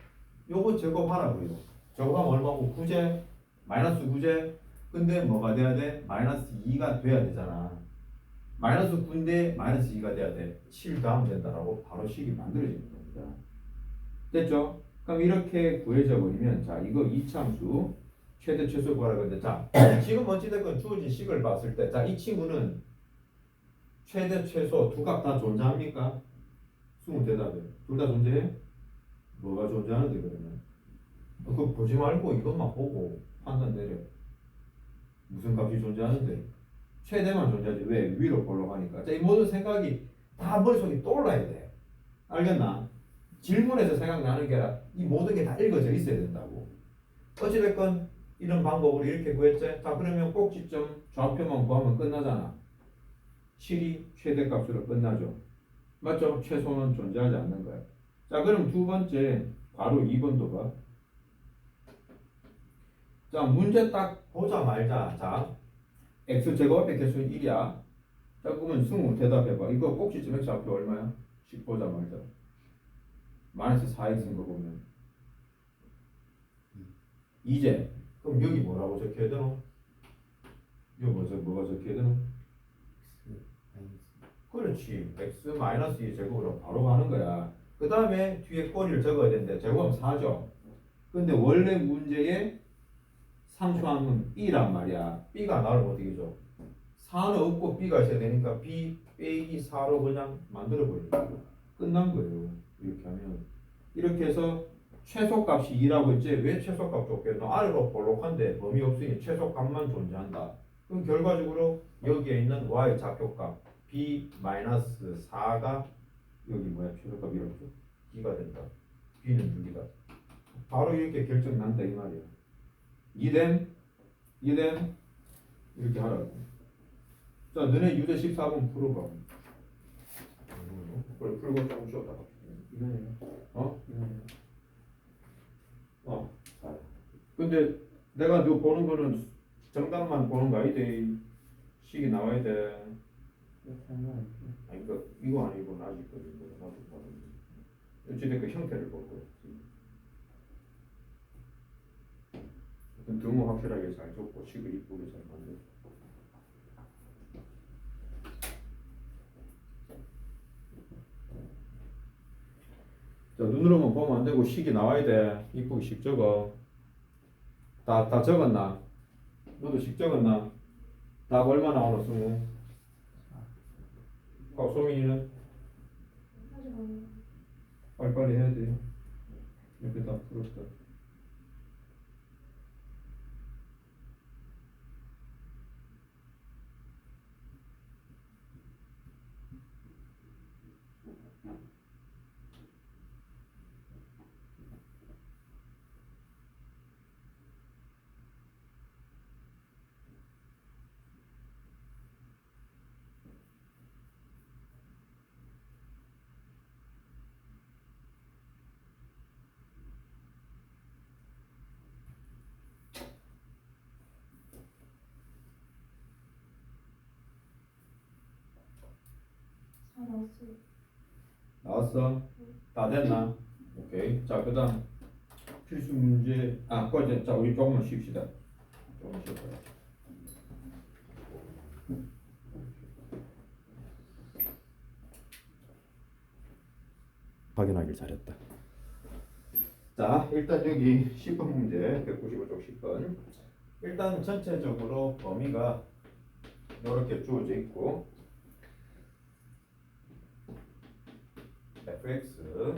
요거 제곱하라고요. 제곱하면 얼마고? 9제? 마이너스 9제? 근데 뭐가 돼야 돼? 마이너스 2가 돼야 되잖아. 마이너스 9인데 마이너스 2가 돼야 돼. 7 더하면 된다라고 바로 식이 만들어지는 겁니다. 됐죠? 그럼 이렇게 구해져 버리면 자 이거 이차함수 최대 최소 구하라 그랬는데 자 지금 어찌됐건 주어진 식을 봤을 때 자 이 친구는 최대 최소 두 값 다 존재합니까? 수능 대답해. 둘 다 존재해? 뭐가 존재하는데 그러면? 그거 보지 말고 이것만 보고 판단 내려. 무슨 값이 존재하는데? 최대만 존재하지. 왜? 위로 보려고 하니까. 자, 이 모든 생각이 다 머릿속에 떠올라야 돼. 알겠나? 질문에서 생각나는 게 아니라 이 모든 게 다 읽어져 있어야 된다고. 어찌됐건 이런 방법으로 이렇게 구했지? 자, 그러면 꼭지점 좌표만 구하면 끝나잖아. 7이 최대값으로 끝나죠. 맞죠? 최소는 존재하지 않는 거야. 자, 그럼 두 번째 바로 2번도 봐. 자, 문제 딱 보자 말자. 자, x제곱의 개수는 1이야. 자, 그러면 승우 대답해봐. 이거 꼭지점 x 좌표 얼마야? 10 보자 말자. 마이너스 4x인 거 보면 2제. 그럼 여기 뭐라고 적혀야 되노? 여기 뭐가 적혀야 되노? 그렇지. x 마이너스 2 제곱으로 바로 가는 거야. 그 다음에 뒤에 꼬리를 적어야 되는데 제곱하면 4죠. 근데 원래 문제에 상수함은 b란 말이야. b가 나를 어떻게 줘? 4는 없고 b가 있어야 되니까 b 빼기 4로 그냥 만들어 버리는 거야. 끝난 거예요. 이렇게 하면 이렇게 해서 최소값이 2라고 했지. 왜 최소값 줬겠노? 아래로 볼록한데 범위 없으니 최소값만 존재한다. 그럼 결과적으로 여기에 있는 y 좌표값 b-4가 여기 뭐야? 최소값 이렇게 2가 된다. b는 6이다. 바로 이렇게 결정난다 이 말이야. 이됨 이렇게 하라고. 자, 너네 유제 14번 풀어봐. 그래, 풀고 조금 쉬었다가. 이거예요. 어? 이거예요. 근데 내가 너 보는 거는 정답만 보는 거 아니대. 식이 나와야 돼. 상관없어. 아니, 이거 아니고 아직 거지. 나도 봤는데. 어찌됐든 그 형태를 볼 거야. 너무 확실하게 잘 줬고 식을 이쁘게 잘 만들어. 자, 눈으로만 보면 안 되고 식이 나와야 돼. 이쁘게 식 적어. 다 적었나? 너도 식 적었나? 답 얼마 나오노 승우? 소민이는? 아직 안 빨리빨리 해야 돼. 이렇게 다 풀었다. 살았어. 나왔어? 다 됐나? 오케이. 자, 그 다음 필수 문제. 그거 자, 우리 조금만 쉽시다. 조금만 쉬어봐요. 확인하길 잘했다. 자, 일단 여기 10번 문제, 195쪽 10번. 일단 전체적으로 범위가 이렇게 주어져 있고 fx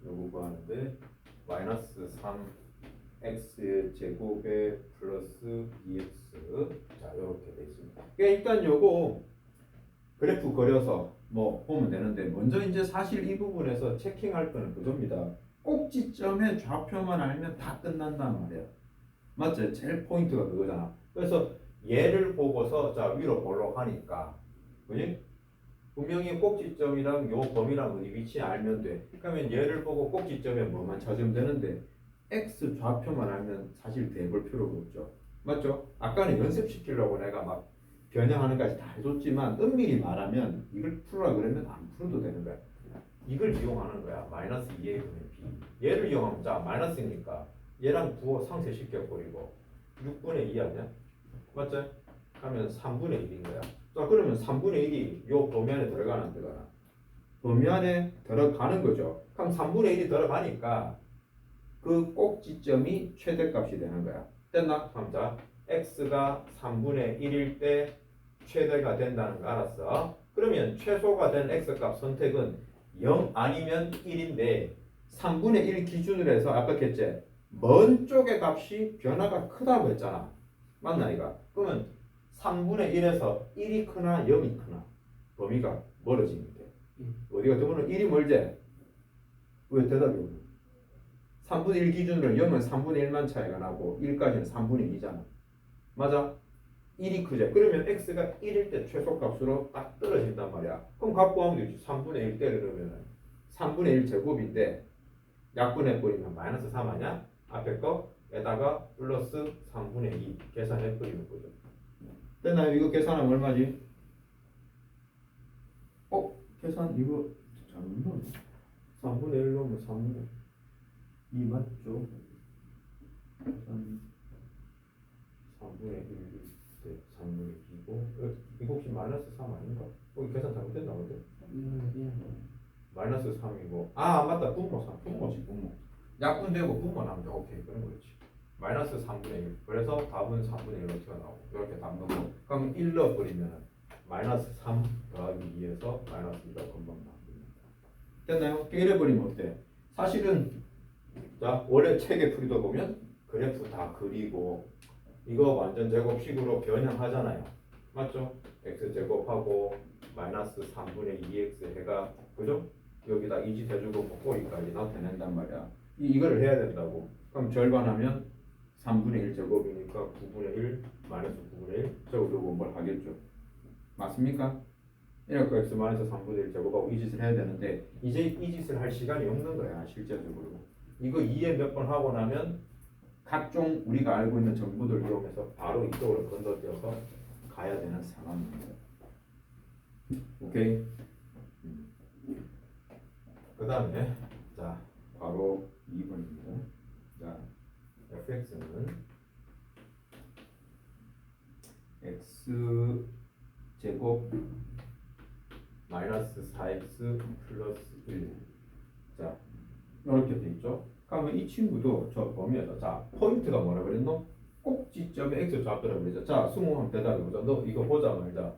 요거 구하는데 마이너스 3x 제곱에 플러스 2x 자 이렇게 돼 있습니다. 그러니까 일단 요거 그래프 그려서 뭐 보면 되는데 먼저 이제 사실 이 부분에서 체킹할 거는 그겁니다. 꼭지점의 좌표만 알면 다 끝난단 말이에요. 맞지? 제일 포인트가 그거잖아. 그래서 얘를 보고서 자 위로 보려고 하니까 그지? 분명히 꼭지점이랑 요 범위랑 어디 위치 알면 돼. 그러면 얘를 보고 꼭지점에 뭐만 찾으면 되는데 x 좌표만 알면 사실 대볼 필요가 없죠. 맞죠? 아까는 연습시키려고 내가 막 변형하는 까지 다 해줬지만 엄밀히 말하면 이걸 풀으라 그러면 안 풀어도 되는 거야. 이걸 이용하는 거야. 마이너스 2a 분의 b. 얘를 이용하면 자 마이너스니까 얘랑 부호 상쇄시켜버리고 6분의 2 아니야? 맞죠? 하면 3분의 1인 거야. 자 그러면 3분의 1이 요 범위 안에 들어가나 안 들어가나? 범위 안에 들어가는 거죠. 그럼 3분의 1이 들어가니까 그 꼭지점이 최대값이 되는 거야. 됐나? 그럼 자 x가 3분의 1일 때 최대가 된다는 거 알았어? 그러면 최소가 된 x값 선택은 0 아니면 1인데 3분의 1 기준으로 해서 아까 했지? 먼 쪽의 값이 변화가 크다고 했잖아. 맞나 이거? 그러면 3분의 1에서 1이 크나 0이 크나 범위가 멀어지는 게 어디가 더불어 1이 멀지? 왜 대답이 없노? 3분의 1 기준으로 0은 3분의 1만 차이가 나고 1까지는 3분의 2잖아. 맞아? 1이 크지? 그러면 x가 1일 때 최소값으로 딱 떨어진단 말이야. 그럼 갖고 하면 되지. 3분의 1 때리려면 3분의 1 제곱인데 약분해버리면 마이너스 3 아니야? 앞에 거에다가 플러스 3분의 2 계산해버리는 거죠. 됐나요? 이거 계산하면 얼마지? 계산 이거 잘못 넣었네. 3분의 1 넣으면 3분의 2 맞죠? 계산 3분의 1 때 3분의 2고 이거 혹시 마이너스 3 아닌가? 여기 계산 잘못됐나 보다. 마이너스 3이고 맞다 분모 3 분모지 분모 약분되고 분모 나오면 오케이 그런 거지. 마이너스 3분의 1 그래서 답은 3분의 1로 튀어나오고 이렇게 답 넣고 그럼 1 넣어버리면 마이너스 3 더하기 2에서 마이너스 2가 금방 나옵니다. 됐나요? 이래버리면 어때? 사실은 자 원래 책에 풀이도 보면 그래프 다 그리고 이거 완전 제곱식으로 변형하잖아요. 맞죠? x제곱하고 마이너스 3분의 2x 해가 그죠? 여기다 이지 대주고 곱고기까지 나타낸단 말이야. 이거를 해야 된다고. 그럼 절반하면 3분의 1 제곱이니까 9분의 1 마이너스 9분의 1 저거 뭘 하겠죠. 맞습니까? 이렇게 x 마이너스 3분의 1 제곱하고 이 짓을 해야 되는데 이제 이 짓을 할 시간이 없는 거야 실제적으로. 이거 2에 몇 번 하고 나면 각종 우리가 알고 있는 정보들 이용해서 바로 이쪽으로 건너뛰어서 가야 되는 상황입니다. 오케이? 그 다음에 자 바로 2번입니다. 자 fx는 x 제곱 마이너스 4x 플러스 1 자 이렇게 돼 있죠. 그러면 이 친구도 저 범위에서 자 포인트가 뭐라 그랬노? 꼭지점 x 좌표라고 그러죠. 자, 승우 한번 대답해보자. 너 이거 보자 말자.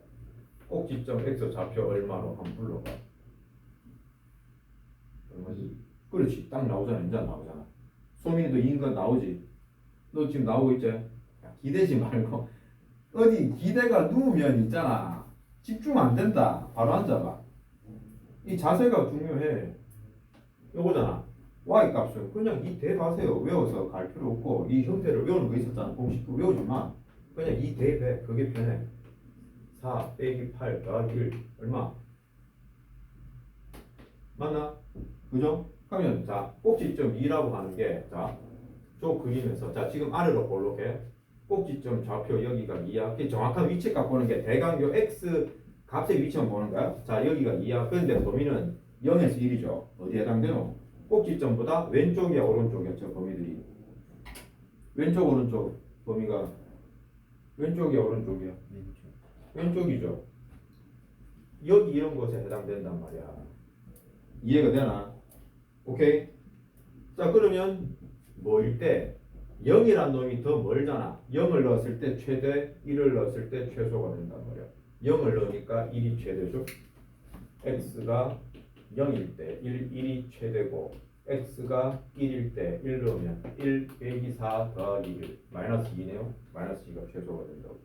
꼭지점 x 좌표 얼마로 한번 불러봐. 얼마지? 그렇지. 딱 나오잖아. 이제 나오잖아. 소민이도 인건 나오지. 너 지금 나오고 있지? 야, 기대지 말고 어디 기대가 누우면 있잖아. 집중 안 된다. 바로 앉아봐. 이 자세가 중요해. 이거잖아. y 값은 그냥 이 대하세요. 외워서 갈 필요 없고 이 형태를 외우는 거 있었잖아. 공식 그거 외우지 마. 그냥 이 대배 그게 편해. 4 빼기 8 더하기 1 얼마? 맞나? 그죠? 그러면 자 꼭지점 2라고 하는 게 자 저 그림에서 자 지금 아래로 볼록해. 꼭지점 좌표 여기가 2야. 정확한 위치값 보는 게 대각요 x 값의 위치만 보는 거야. 자 여기가 2야. 그런데 범위는 0에서 1이죠. 어디에 해당되노? 꼭지점보다 왼쪽이야 오른쪽이야 저 범위들이. 왼쪽 오른쪽 범위가 왼쪽이야 오른쪽이야? 왼쪽이죠. 여기 이런 것에 해당된단 말이야. 이해가 되나? 오케이? 자 그러면 뭐일 때 0이란 놈이 더 멀잖아. 0을 넣었을 때 최대, 1을 넣었을 때 최소가 된단 말이야. 0을 넣으니까 1이 최대죠. x가 0일 때 1이 최대고 x가 1일 때 1 넣으면 1 빼기 4 더하기 1 마이너스 2네요. 마이너스 2가 최소가 된다고.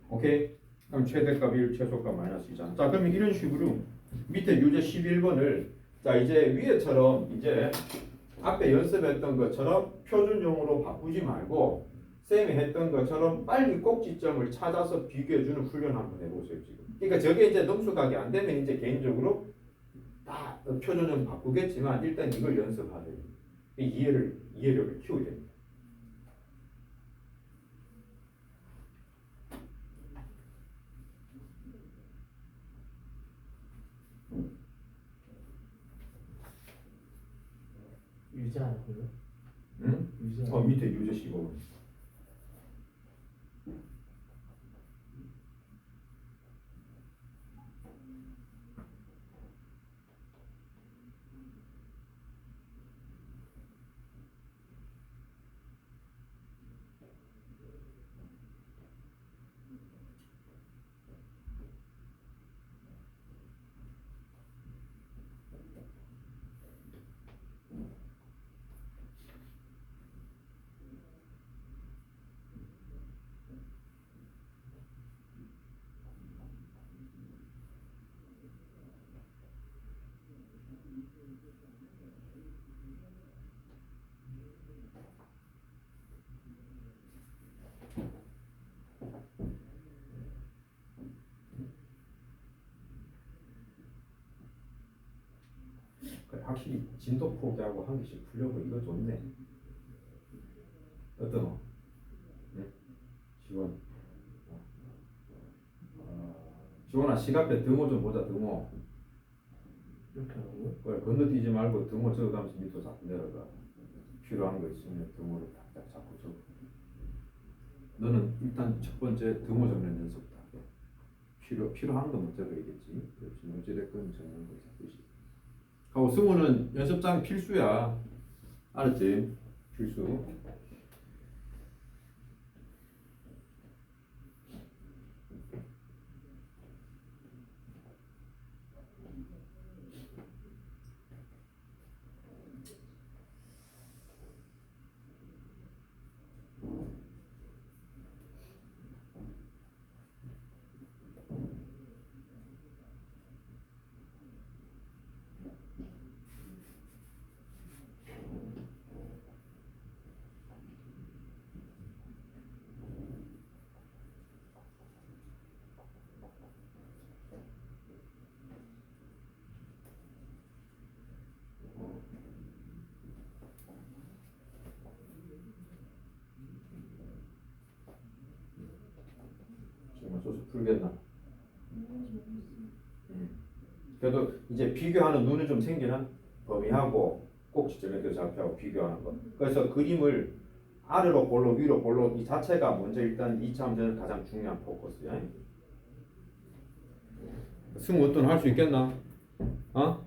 오케이? 그럼 최대값 1, 최소값 마이너스 2잖아. 자 그러면 이런 식으로 밑에 유제 11번을 자 이제 위에처럼 이제 앞에 연습했던 것처럼 표준용으로 바꾸지 말고 쌤이 했던 것처럼 빨리 꼭지점을 찾아서 비교해주는 훈련 한번 해보세요 지금. 그러니까 저게 이제 능수각이 안 되면 이제 개인적으로 다 표준용 바꾸겠지만 일단 이걸 연습하세요. 이해력을 키워야 됩니다. 유지하고요. 응? 유지. 밑에 유제 15번. 확실히 진도 포기하고 한 개씩 풀려고 이거 좋네. 어떤 거? 응? 지원. 지원아 시간표 등호 좀 보자. 등호. 이렇게 하고요. 그래 건너뛰지 말고 등호 적어가면서 밑으로 자꾸 내려가. 필요한 거 있으면 등호를 딱딱 자꾸 적어. 너는 일단 첫 번째 등호 적는 연습부터 할게. 필요한 거만 적어야겠지. 그렇지. 어찌됐건 적는 거 자꾸씩. 하고 승우는 연습장 필수야. 알았지? 필수. 소수 풀겠나? 그래도 이제 비교하는 눈이 좀 생기는 범위하고 꼭지점 이렇게 좌표하고 비교하는 거. 그래서 그림을 아래로 볼록 위로 볼록 이 자체가 먼저 일단 2차 함정은 가장 중요한 포커스야. 승우 어떤 할 수 있겠나? 어?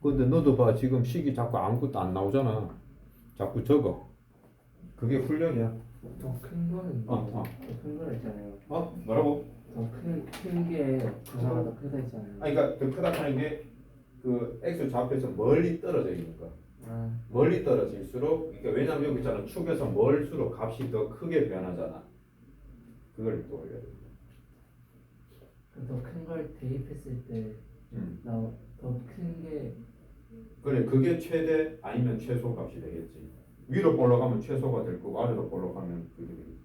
근데 너도 봐 지금 식이 자꾸 아무것도 안 나오잖아. 자꾸 적어. 그게 훈련이야. 더 큰 거는 어. 더큰 거라 했잖아요. 뭐라고? 더큰게 부사가 더 크다 했잖아요. 그러니까 더 크다 하는 게 그 x 좌표에서 멀리 떨어져 있는 거. 아, 멀리 떨어질수록 그러니까 왜냐면 여기 있잖아 축에서 멀수록 값이 더 크게 변하잖아. 그걸 또 올려야 돼. 더큰 걸 대입했을 때 나 더 큰 게 그래 그게 최대 아니면 최소 값이 되겠지. 위로 올라가면 최소가 될 거고 아래로 올라가면 그게 되겠지.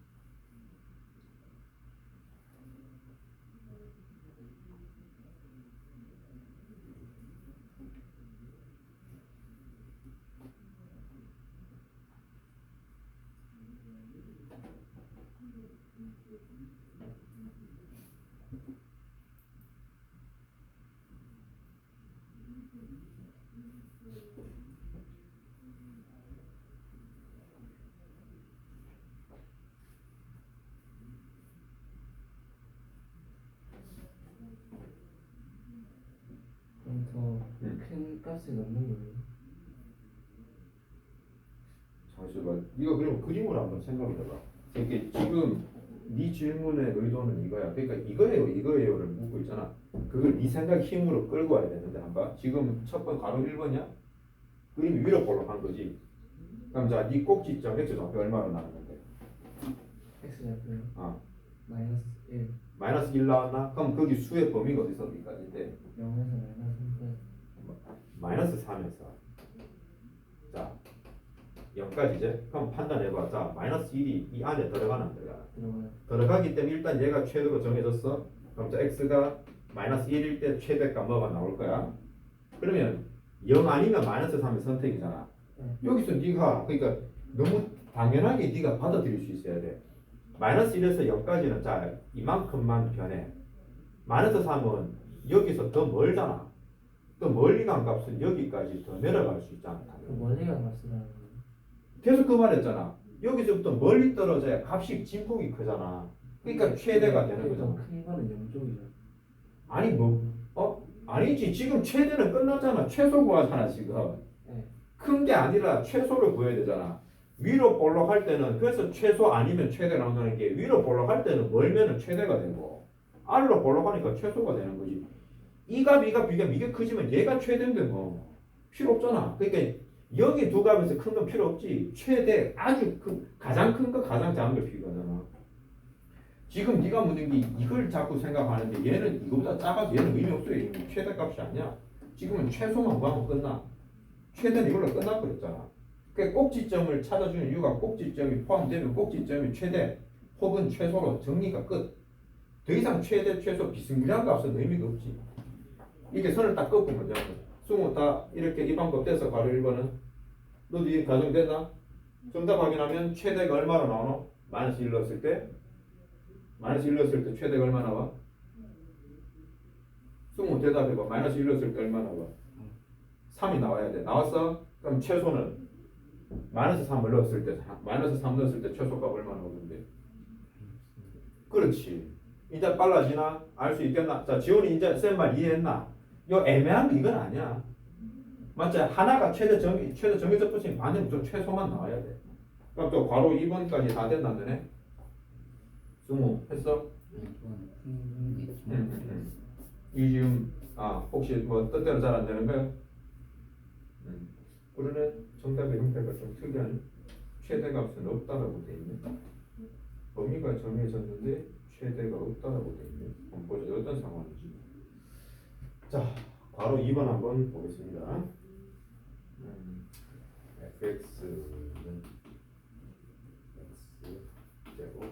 그럼 더 큰 값을 넣는 거예요. 잠시만 이거 그럼 그림으로 한번 생각을 해봐. 이게 지금 네 질문의 의도는 이거야. 그러니까 이거예요를 묻고 있잖아. 그걸 네 생각 힘으로 끌고 와야 되는데 한번 지금 첫 번 가로 1번이야? 그림이 위로 볼록한 거지. 그럼 자, 네 꼭지점 x 좌표 얼마로 나왔는데? x 잡고요. 아, 마이너스 1, 마이너스 1 나왔나? 그럼 거기 수의 범위가 어디서 어디까지인데? 0에서 마이너스 3까지. 마이너스 3에서 자 0까지 이제 그럼 판단해봐. 자 마이너스 1이 이 안에 들어가나 안 들어가나? 들어가요. 들어가기 때문에 일단 얘가 최대로 정해졌어. 그럼 자 x가 마이너스 1일 때 최대값 뭐가 나올 거야? 그러면 0 아니면 마이너스 3의 선택이잖아. 네. 여기서 네가 그러니까 너무 당연하게 네가 받아들일 수 있어야 돼. 마이너스 1에서 0까지는 자 이만큼만 변해. 마이너스 3은 여기서 더 멀잖아. 더 멀리 간 값은 여기까지 더 내려갈 수 있잖아. 그 멀리가 값이라는 거. 계속 그 말했잖아. 여기서부터 멀리 떨어져야 값이 진폭이 크잖아. 그러니까 최대가 되는 거잖아. 큰 거는 0쪽이죠. 아니 아니지. 지금 최대는 끝났잖아. 최소 구하잖아 지금. 네. 큰 게 아니라 최소를 구해야 되잖아. 위로 볼록할 때는 그래서 최소 아니면 최대 나온다는 게 위로 볼록할 때는 멀면은 최대가 되고 아래로 볼록하니까 최소가 되는 거지. 이 값 비교하면 이게 크지만 얘가 최대인데 뭐 필요 없잖아. 그러니까 여기 두 값에서 큰 건 필요 없지. 최대 아주 큰 가장 큰 거 가장 작은 걸 필요하잖아. 지금 네가 묻는 게 이걸 자꾸 생각하는데 얘는 이거보다 작아서 얘는 의미 없어요. 이미 최대값이 아니야. 지금은 최소만 구하면 끝나. 최대는 이걸로 끝나버렸잖아. 그 꼭지점을 찾아주는 이유가 꼭지점이 포함되면 꼭지점이 최대 혹은 최소로 정리가 끝. 더 이상 최대, 최소 비스무리한 값은 의미가 없지. 이렇게 선을 딱 꺾으면 승우 다 이렇게 이 방법 돼서 바로 1번은 너도 이게 가정됐나? 정답 확인하면 최대가 얼마로 나오노? 마이너스 1 넣었을 때 마이너스 1 넣었을 때 최대가 얼마 나와? 승우 대답해봐. 마이너스 1 넣었을 때 얼마 나와? 3이 나와야 돼. 나왔어? 그럼 최소는 마이너스 3을 넣었을 때 마이너스 3 넣었을 때 최소값 얼마 나오는데? 그렇지. 이제 빨라지나? 알 수 있겠나? 자, 지원이 이제 쌤 말 이해했나? 요 애매한 게 이건 아니야. 맞지? 하나가 최대 정해져 붙이면 반대는 좀 최소만 나와야 돼. 그럼 또 괄호 2번까지 다 됐나 너네? 승우 했어? 이 지금 혹시 뭐 뜻대로 잘 안 되는 거야? 그러네. 정답의 형태가 좀 특이한 최대값은 없다라고 돼 있네. 범위가 정해졌는데 최대가 없다라고 돼 있네. 한번 보자. 어떤 상황인지. 자, 바로 2번 한번 보겠습니다. fx는 x 제곱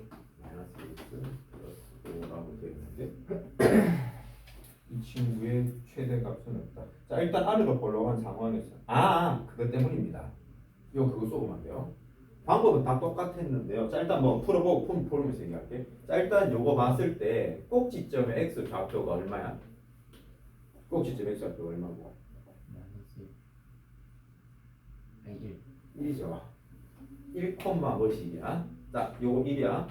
마이너스 x 플러스 5라고 되어 있는데 이 친구의 최대값은 없다. 자, 일단 아래로 보려고 한 상황에서 그것 때문입니다. 그거 쏘면 안 돼요. 방법은 다 똑같았는데요. 자, 일단 뭐 풀어보고 풀면서 얘기할게. 자, 일단 요거 봤을 때 꼭지점의 x 좌표가 얼마야? 꼭지점 x 좌표가 얼마고? 1이죠. 1, 몇이야? 자, 요거 1이야.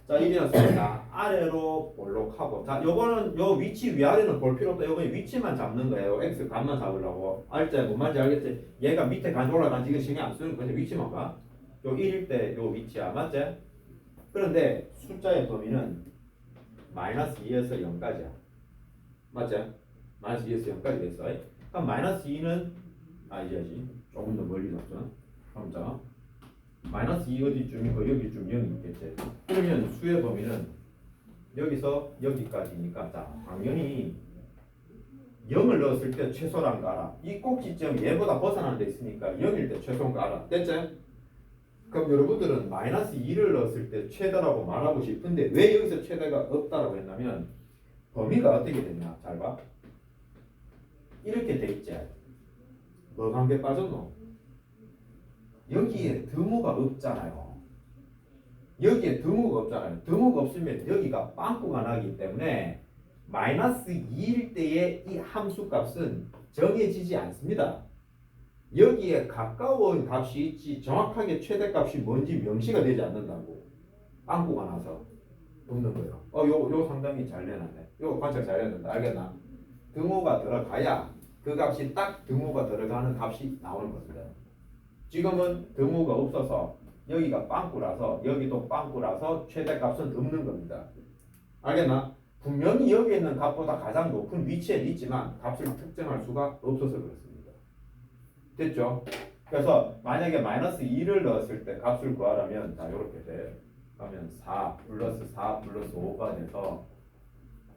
자, 1이었습니다. 아래로 볼록하고. 자, 요거는 요 위치 위아래는 볼 필요 없다. 요거는 위치만 잡는 거예요. x 값만 잡으려고. 알지? 뭔 말인지 알겠지? 얘가 밑에 간지 올라간지 이거 신경 안 쓰는 거지. 위치만 봐. 요 1일 때 요 위치야. 맞지? 그런데 숫자의 범위는 마이너스 2에서 0까지야. 맞지? 마이너스 2에서 0까지 됐어. 그럼 마이너스 2는 이제지 조금 더 멀리 잡죠. 그럼 자 마이너스 2 어디쯤이고 여기쯤 0이 있겠지. 그러면 수의 범위는 여기서 여기까지니까 자 당연히 0을 넣었을 때 최소란 거 알아. 이 꼭지점 얘보다 벗어나는 데 있으니까 0일 때 최소인 거 알아. 됐지? 그럼 여러분들은 마이너스 2를 넣었을 때 최대라고 말하고 싶은데 왜 여기서 최대가 없다라고 했냐면 범위가 어떻게 되냐. 잘 봐. 이렇게 돼 있지. 뭐 한 개 빠졌노? 여기에 드무가 없잖아요. 여기에 드무가 없잖아요. 드무가 없으면 여기가 빵꾸가 나기 때문에 마이너스 2일 때의 이 함수 값은 정해지지 않습니다. 여기에 가까운 값이 있지 정확하게 최대값이 뭔지 명시가 되지 않는다고. 빵꾸가 나서 없는 거예요. 요 상당히 잘 내놨네. 요 관찰 잘 해야 알겠나? 등호가 들어가야 그 값이 딱 등호가 들어가는 값이 나오는 겁니다. 지금은 등호가 없어서 여기가 빵꾸라서 여기도 빵꾸라서 최대값은 없는 겁니다. 알겠나? 분명히 여기 있는 값보다 가장 높은 위치에 있지만 값을 특정할 수가 없어서 그렇습니다. 됐죠? 그래서 만약에 마이너스 2를 넣었을 때 값을 구하려면 자 이렇게 돼. 그러면 4 플러스 4 플러스 5가 돼서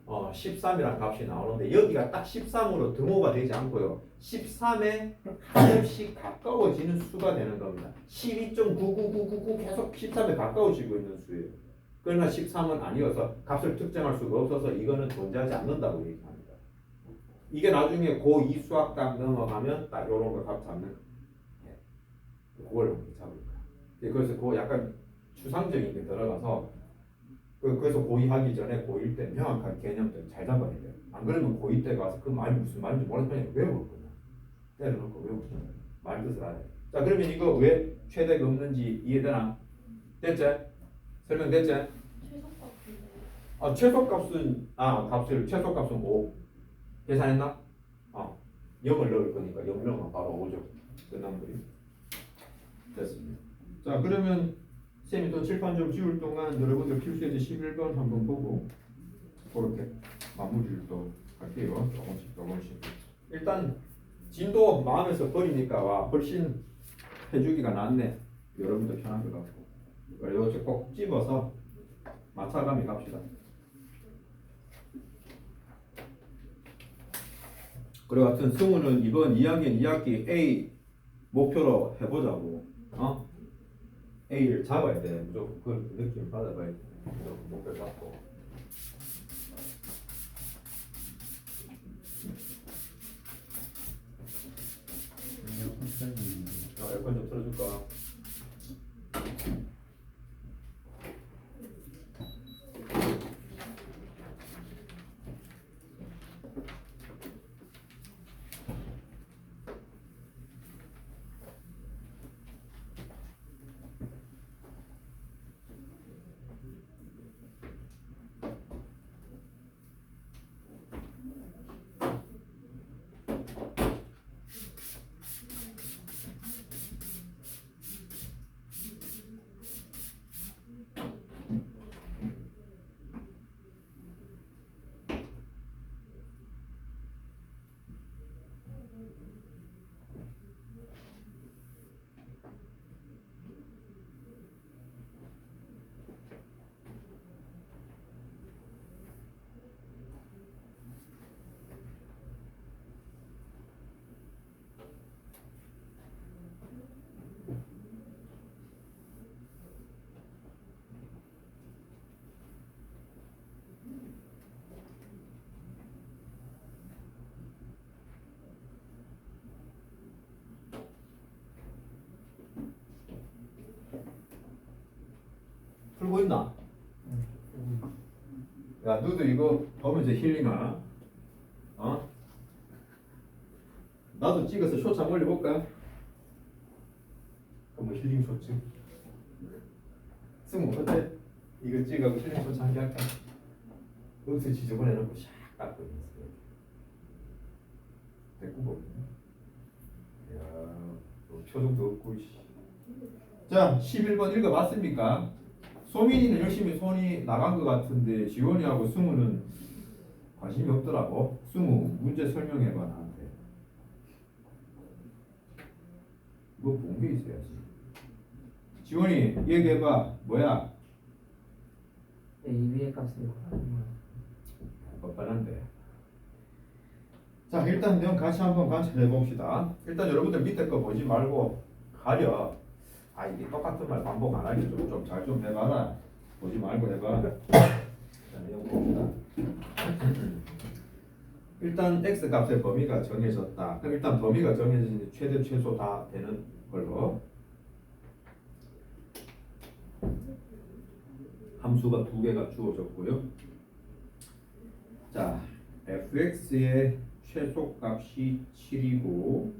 13이라는 값이 나오는데 여기가 딱 13으로 등호가 되지 않고요. 13에 하나씩 가까워지는 수가 되는 겁니다. 12.99999 계속 13에 가까워지고 있는 수예요. 그러나 13은 아니어서 값을 특정할 수가 없어서 이거는 존재하지 않는다고 얘기합니다. 이게 나중에 고2 수학당 넘어가면 딱 요런 거 값 잡는 그걸 이렇게 잡을 거야. 그래서 그거 약간 추상적인 게 들어가서 그래서 고2 하기 전에 고1 때 명확한 개념들 잘 잡아야 돼요. 안 그러면 고2 때 가서 그 말이 무슨 말인지 몰라서 그냥 외울 거야. 때려놓고 외우고 말 뜻을 알아야 돼. 자 그러면 이거 왜 최대가 없는지 이해되나? 됐지? 설명됐지? 최소값인데. 최소값은 최소값은 5 계산했나? 0을 넣을 거니까 0명은 바로 5죠. 끝난 거예요. 됐습니다. 자 그러면 쌤이 또 칠판 좀 지울 동안 여러분들 필수예제 11번 한번 보고 그렇게 마무리를 또 할게요. 조금씩. 일단 진도 마음에서 버리니까 와 훨씬 해주기가 낫네. 여러분들 편한 것 같고. 이거 꼭 집어서 맞춰가며 갑시다. 그리고 하여튼 승우는 이번 2학년 2학기 A 목표로 해보자고. A를 잡아야 돼. 무조건 그 느낌 받아봐야 돼. 무조건 목표 잡고. 에어컨 좀 틀어줄까? 풀고 있나? 야, 너도 이거 보면서 힐링아. 나도 찍어서 쇼츠 한번 올려볼까? 뭐 힐링 쇼츠? 승우 어때? 이거 찍어서 힐링 쇼츠 한 개 할까? 여기서 지저분해놓고 샥 닦고 있어. 됐고 보이네. 야, 표정도 없고. 자, 11번 읽어봤습니까? 소민이는 열심히 손이 나간 것 같은데 지원이하고 승우는 관심이 없더라고. 승우 문제 설명해봐 나한테. 뭐 본 게 있어야지. 지원이 얘기해봐. 뭐야? AB의 값을 구하는 뻔뻔한데. 자, 일단 내용 같이 한번 관찰해 봅시다. 일단 여러분들 밑에 거 보지 말고 가려. 아, 이게 똑같은 말 반복 안 하게 좀 잘 좀 해봐라. 보지 말고 해봐. 자, 내용 봅시다. 일단 x 값의 범위가 정해졌다. 그럼 일단 범위가 정해진 최대 최소 다 되는 걸로. 함수가 두 개가 주어졌고요. 자, fx의 최소값이 7이고,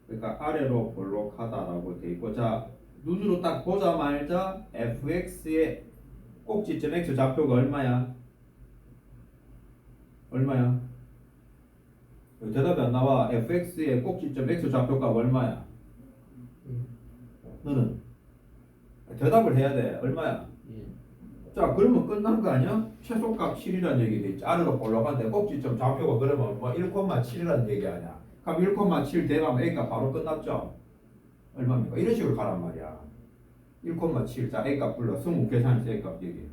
그러니까 아래로 볼록하다라고 돼 있고, 자 눈으로 딱 보자마자 fx의 꼭지점 x 좌표가 얼마야? 얼마야? 대답이 안 나와. fx의 꼭지점 x 좌표가 얼마야? 너는 대답을 해야 돼. 얼마야? 자, 그러면 끝난 거 아니야? 최소값 7이라는 얘기 돼 있지. 아래로 올라가는데 꼭지점 좌표가 그러면 뭐 1,7이라는 얘기 아니야. 그럼 1,7 대하면 A값 바로 끝났죠? 얼마입니까? 이런 식으로 가란 말이야. 1,7. 자, A값 불러. 승우 계산해서 A값 얘기해.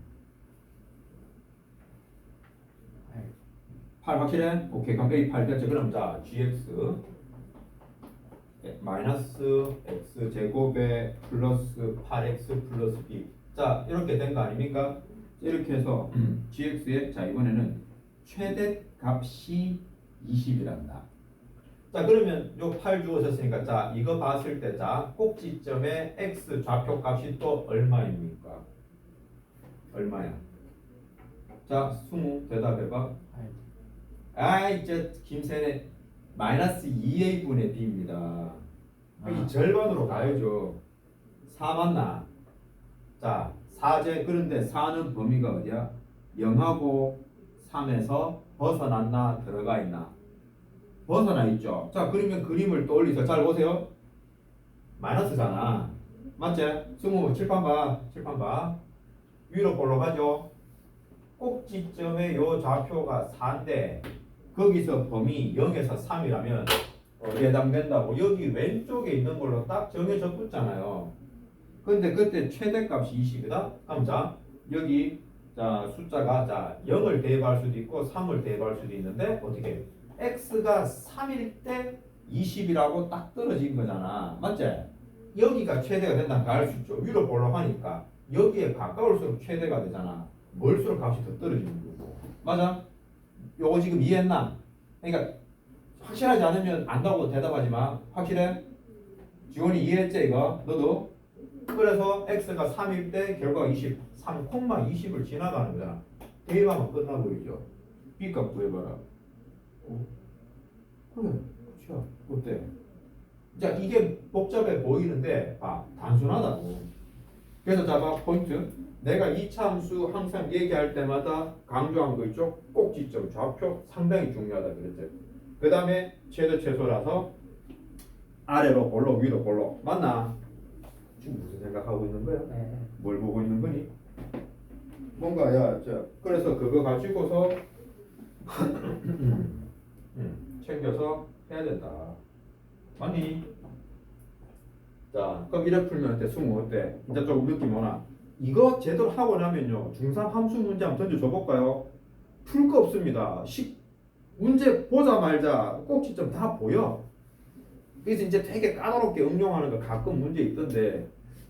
8 확실해? 오케이. 그럼 A 8 됐죠? 그럼 자, GX 마이너스 X 제곱에 플러스 8X 플러스 B. 자, 이렇게 된 거 아닙니까? 이렇게 해서 GX에 자 이번에는 최대 값이 20이란다. 자, 그러면 요 8 주어졌으니까 자 이거 봤을 때 자 꼭지점의 X 좌표 값이 또 얼마입니까? 얼마야? 자, 승우 대답해봐. 아이 저 김세네 마이너스 2A분의 B입니다. 이 절반으로 가야죠. 4 맞나? 자, 4제 그런데 4는 범위가 어디야? 0하고 3에서 벗어났나 들어가 있나? 벗어나 있죠. 자, 그러면 그림을 떠올리세요. 잘 보세요. 마이너스잖아. 맞지? 승우 칠판 봐. 칠판 봐. 위로 볼록하죠? 꼭지점의 요 좌표가 4인데 거기서 범위 0에서 3이라면 어디에 해당된다고? 여기 왼쪽에 있는 걸로 딱 정해져 붙잖아요. 근데 그때 최대값이 20이다? 그럼 자 여기 자 숫자가 자 0을 대입할 수도 있고 3을 대입할 수도 있는데 어떻게 x가 3일 때 20이라고 딱 떨어진 거잖아. 맞지? 여기가 최대가 된다는 걸 알 수 있죠. 위로 볼록하니까 여기에 가까울수록 최대가 되잖아. 멀수록 값이 더 떨어지는 거고. 맞아? 요거 지금 이해했나? 그러니까 확실하지 않으면 안다고 대답하지 마. 확실해? 지원이 이해했지 이거? 너도? 그래서 x가 3일 때 결과가 20, 3,20을 지나가는 거잖아. 대입하면 끝나버리죠. b값 구해봐라. 그래, 그렇죠. 어때? 자, 이게 복잡해 보이는데 봐, 단순하다고. 그래서 자, 봐, 포인트. 내가 이차함수 항상 얘기할 때마다 강조한 거 있죠? 꼭지점, 좌표 상당히 중요하다 그랬죠. 그 다음에 최대 최소라서 아래로 볼록 위로 볼록 맞나? 지금 무슨 생각하고 있는 거야? 네. 뭘 보고 있는 거니? 뭔가 그래서 그거 가지고서 챙겨서 해야 된다. 맞니? 자, 그럼 이래 풀면 돼. 승우 어때? 이제 좀 느낌 오나? 이거 제대로 하고 나면요 중3 함수 문제 한번 던져 줘볼까요? 풀 거 없습니다. 문제 보자마자 꼭지점 다 보여. 그래서 이제 되게 까다롭게 응용하는 거 가끔 문제 있던데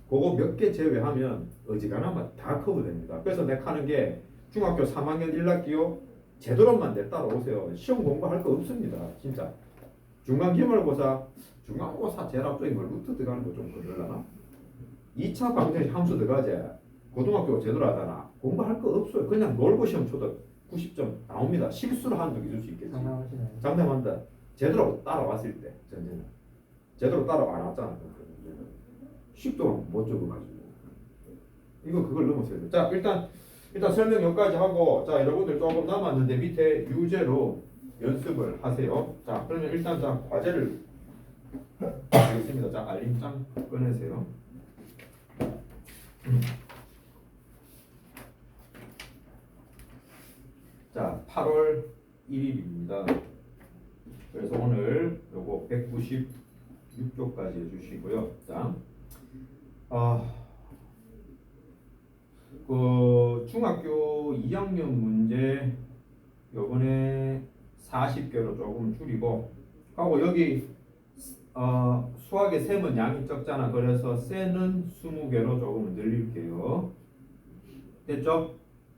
그거 몇 개 제외하면 어지간하면 다 커버됩니다. 그래서 내가 하는 게 중학교 3학년 1학기요 제대로만 내 따라오세요. 시험 공부할 거 없습니다. 진짜. 중간 기말고사 중간고사 제일 앞쪽에 뭘 루트 들어가는 거 좀 그러려나? 2차 방정식 함수 들어가지. 고등학교 제대로 하잖아. 공부할 거 없어요. 그냥 놀고 시험 쳐도 90점 나옵니다. 실수를 한 적 있을 수 있겠지. 장난하시나요? 장담한다. 제대로 따라왔을 때 전제는 제대로 따라와 안 왔잖아. 10도 못 적어가지고 이거 그걸 넘었어야 돼. 자, 일단 설명 여기까지 하고 자 여러분들 조금 남았는데 밑에 유제로 연습을 하세요. 자, 그러면 일단 자 과제를 하겠습니다. 자, 알림장 꺼내세요. 자, 8월 1일입니다. 그래서 오늘 요거 196쪽까지 해주시고요. 자, 그 중학교 2학년 문제 요번에 40개로 조금 줄이고 하고 여기 수학의 셈은 양이 적잖아. 그래서 셈은 20개로 조금 늘릴게요. 됐죠?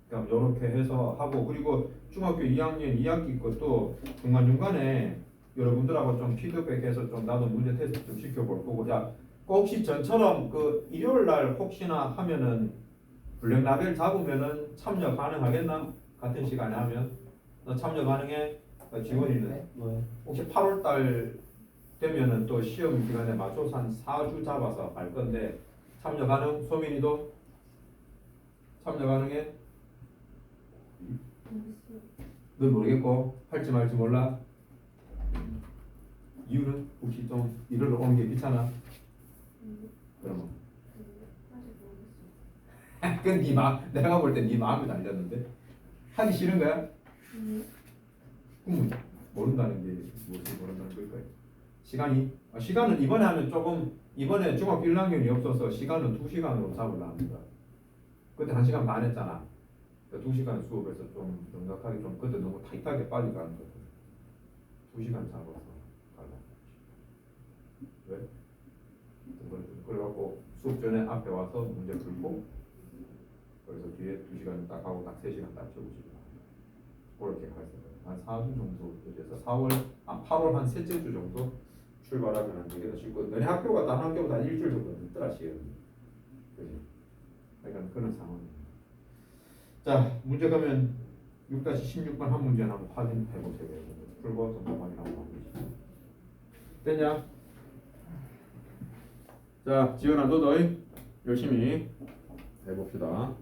그럼 이렇게 해서 하고 그리고 중학교 2학년 2학기 것도 중간중간에 여러분들하고 좀 피드백해서 좀 나도 문제 테스트 좀 시켜볼 거고 자, 혹시 전처럼 그 일요일 날 혹시나 하면은 블랙라벨 잡으면은 참여 가능하겠나? 같은 시간에 하면 너 참여 가능해? 지원이는 뭐요? 혹시 8월 달 되면은 또 시험 기간에 맞춰서 한 4주 잡아서 갈 건데 참여 가능? 소민이도 참여 가능해? 모르겠어요. 넌 모르겠고 할지 말지 몰라. 이유는 혹시 좀 일을 오는 게 귀찮아? 그러면 아직 모르겠어요. 그건 네 마음. 내가 볼 때 네 마음이 달렸는데 하기 싫은 거야? 그럼 모른다는 게 무엇을 모른다는 걸까요? 시간은 이번에 하면 조금 이번에 중학교 1학년이 없어서 시간은 2시간으로 잡으려 합니다. 그때 1시간 반 했잖아. 2시간 수업에서 좀 넉넉하게 좀 그때 너무 타이트하게 빨리 가는 거거든. 2시간 잡아서 가려. 왜? 그래갖고 수업 전에 앞에 와서 문제 풀고 그래서 뒤에 2시간 딱 하고 딱 3시간 딱 채우시고 그렇게 갈 거예요. 한 4주 정도 그래서 8월 한 셋째 주 정도 출발하면 되겠다 싶고 너네 학교가 다른 학교보다 한 일주일 정도 늦더라 시험이. 그지? 그러니까 그런 상황입니다. 자, 문제 가면 6-16번 한 문제 한번 확인해 보세요. 풀고 정답 확인하고 마무리시죠. 됐냐? 자, 지연아 너도 열심히 해봅시다.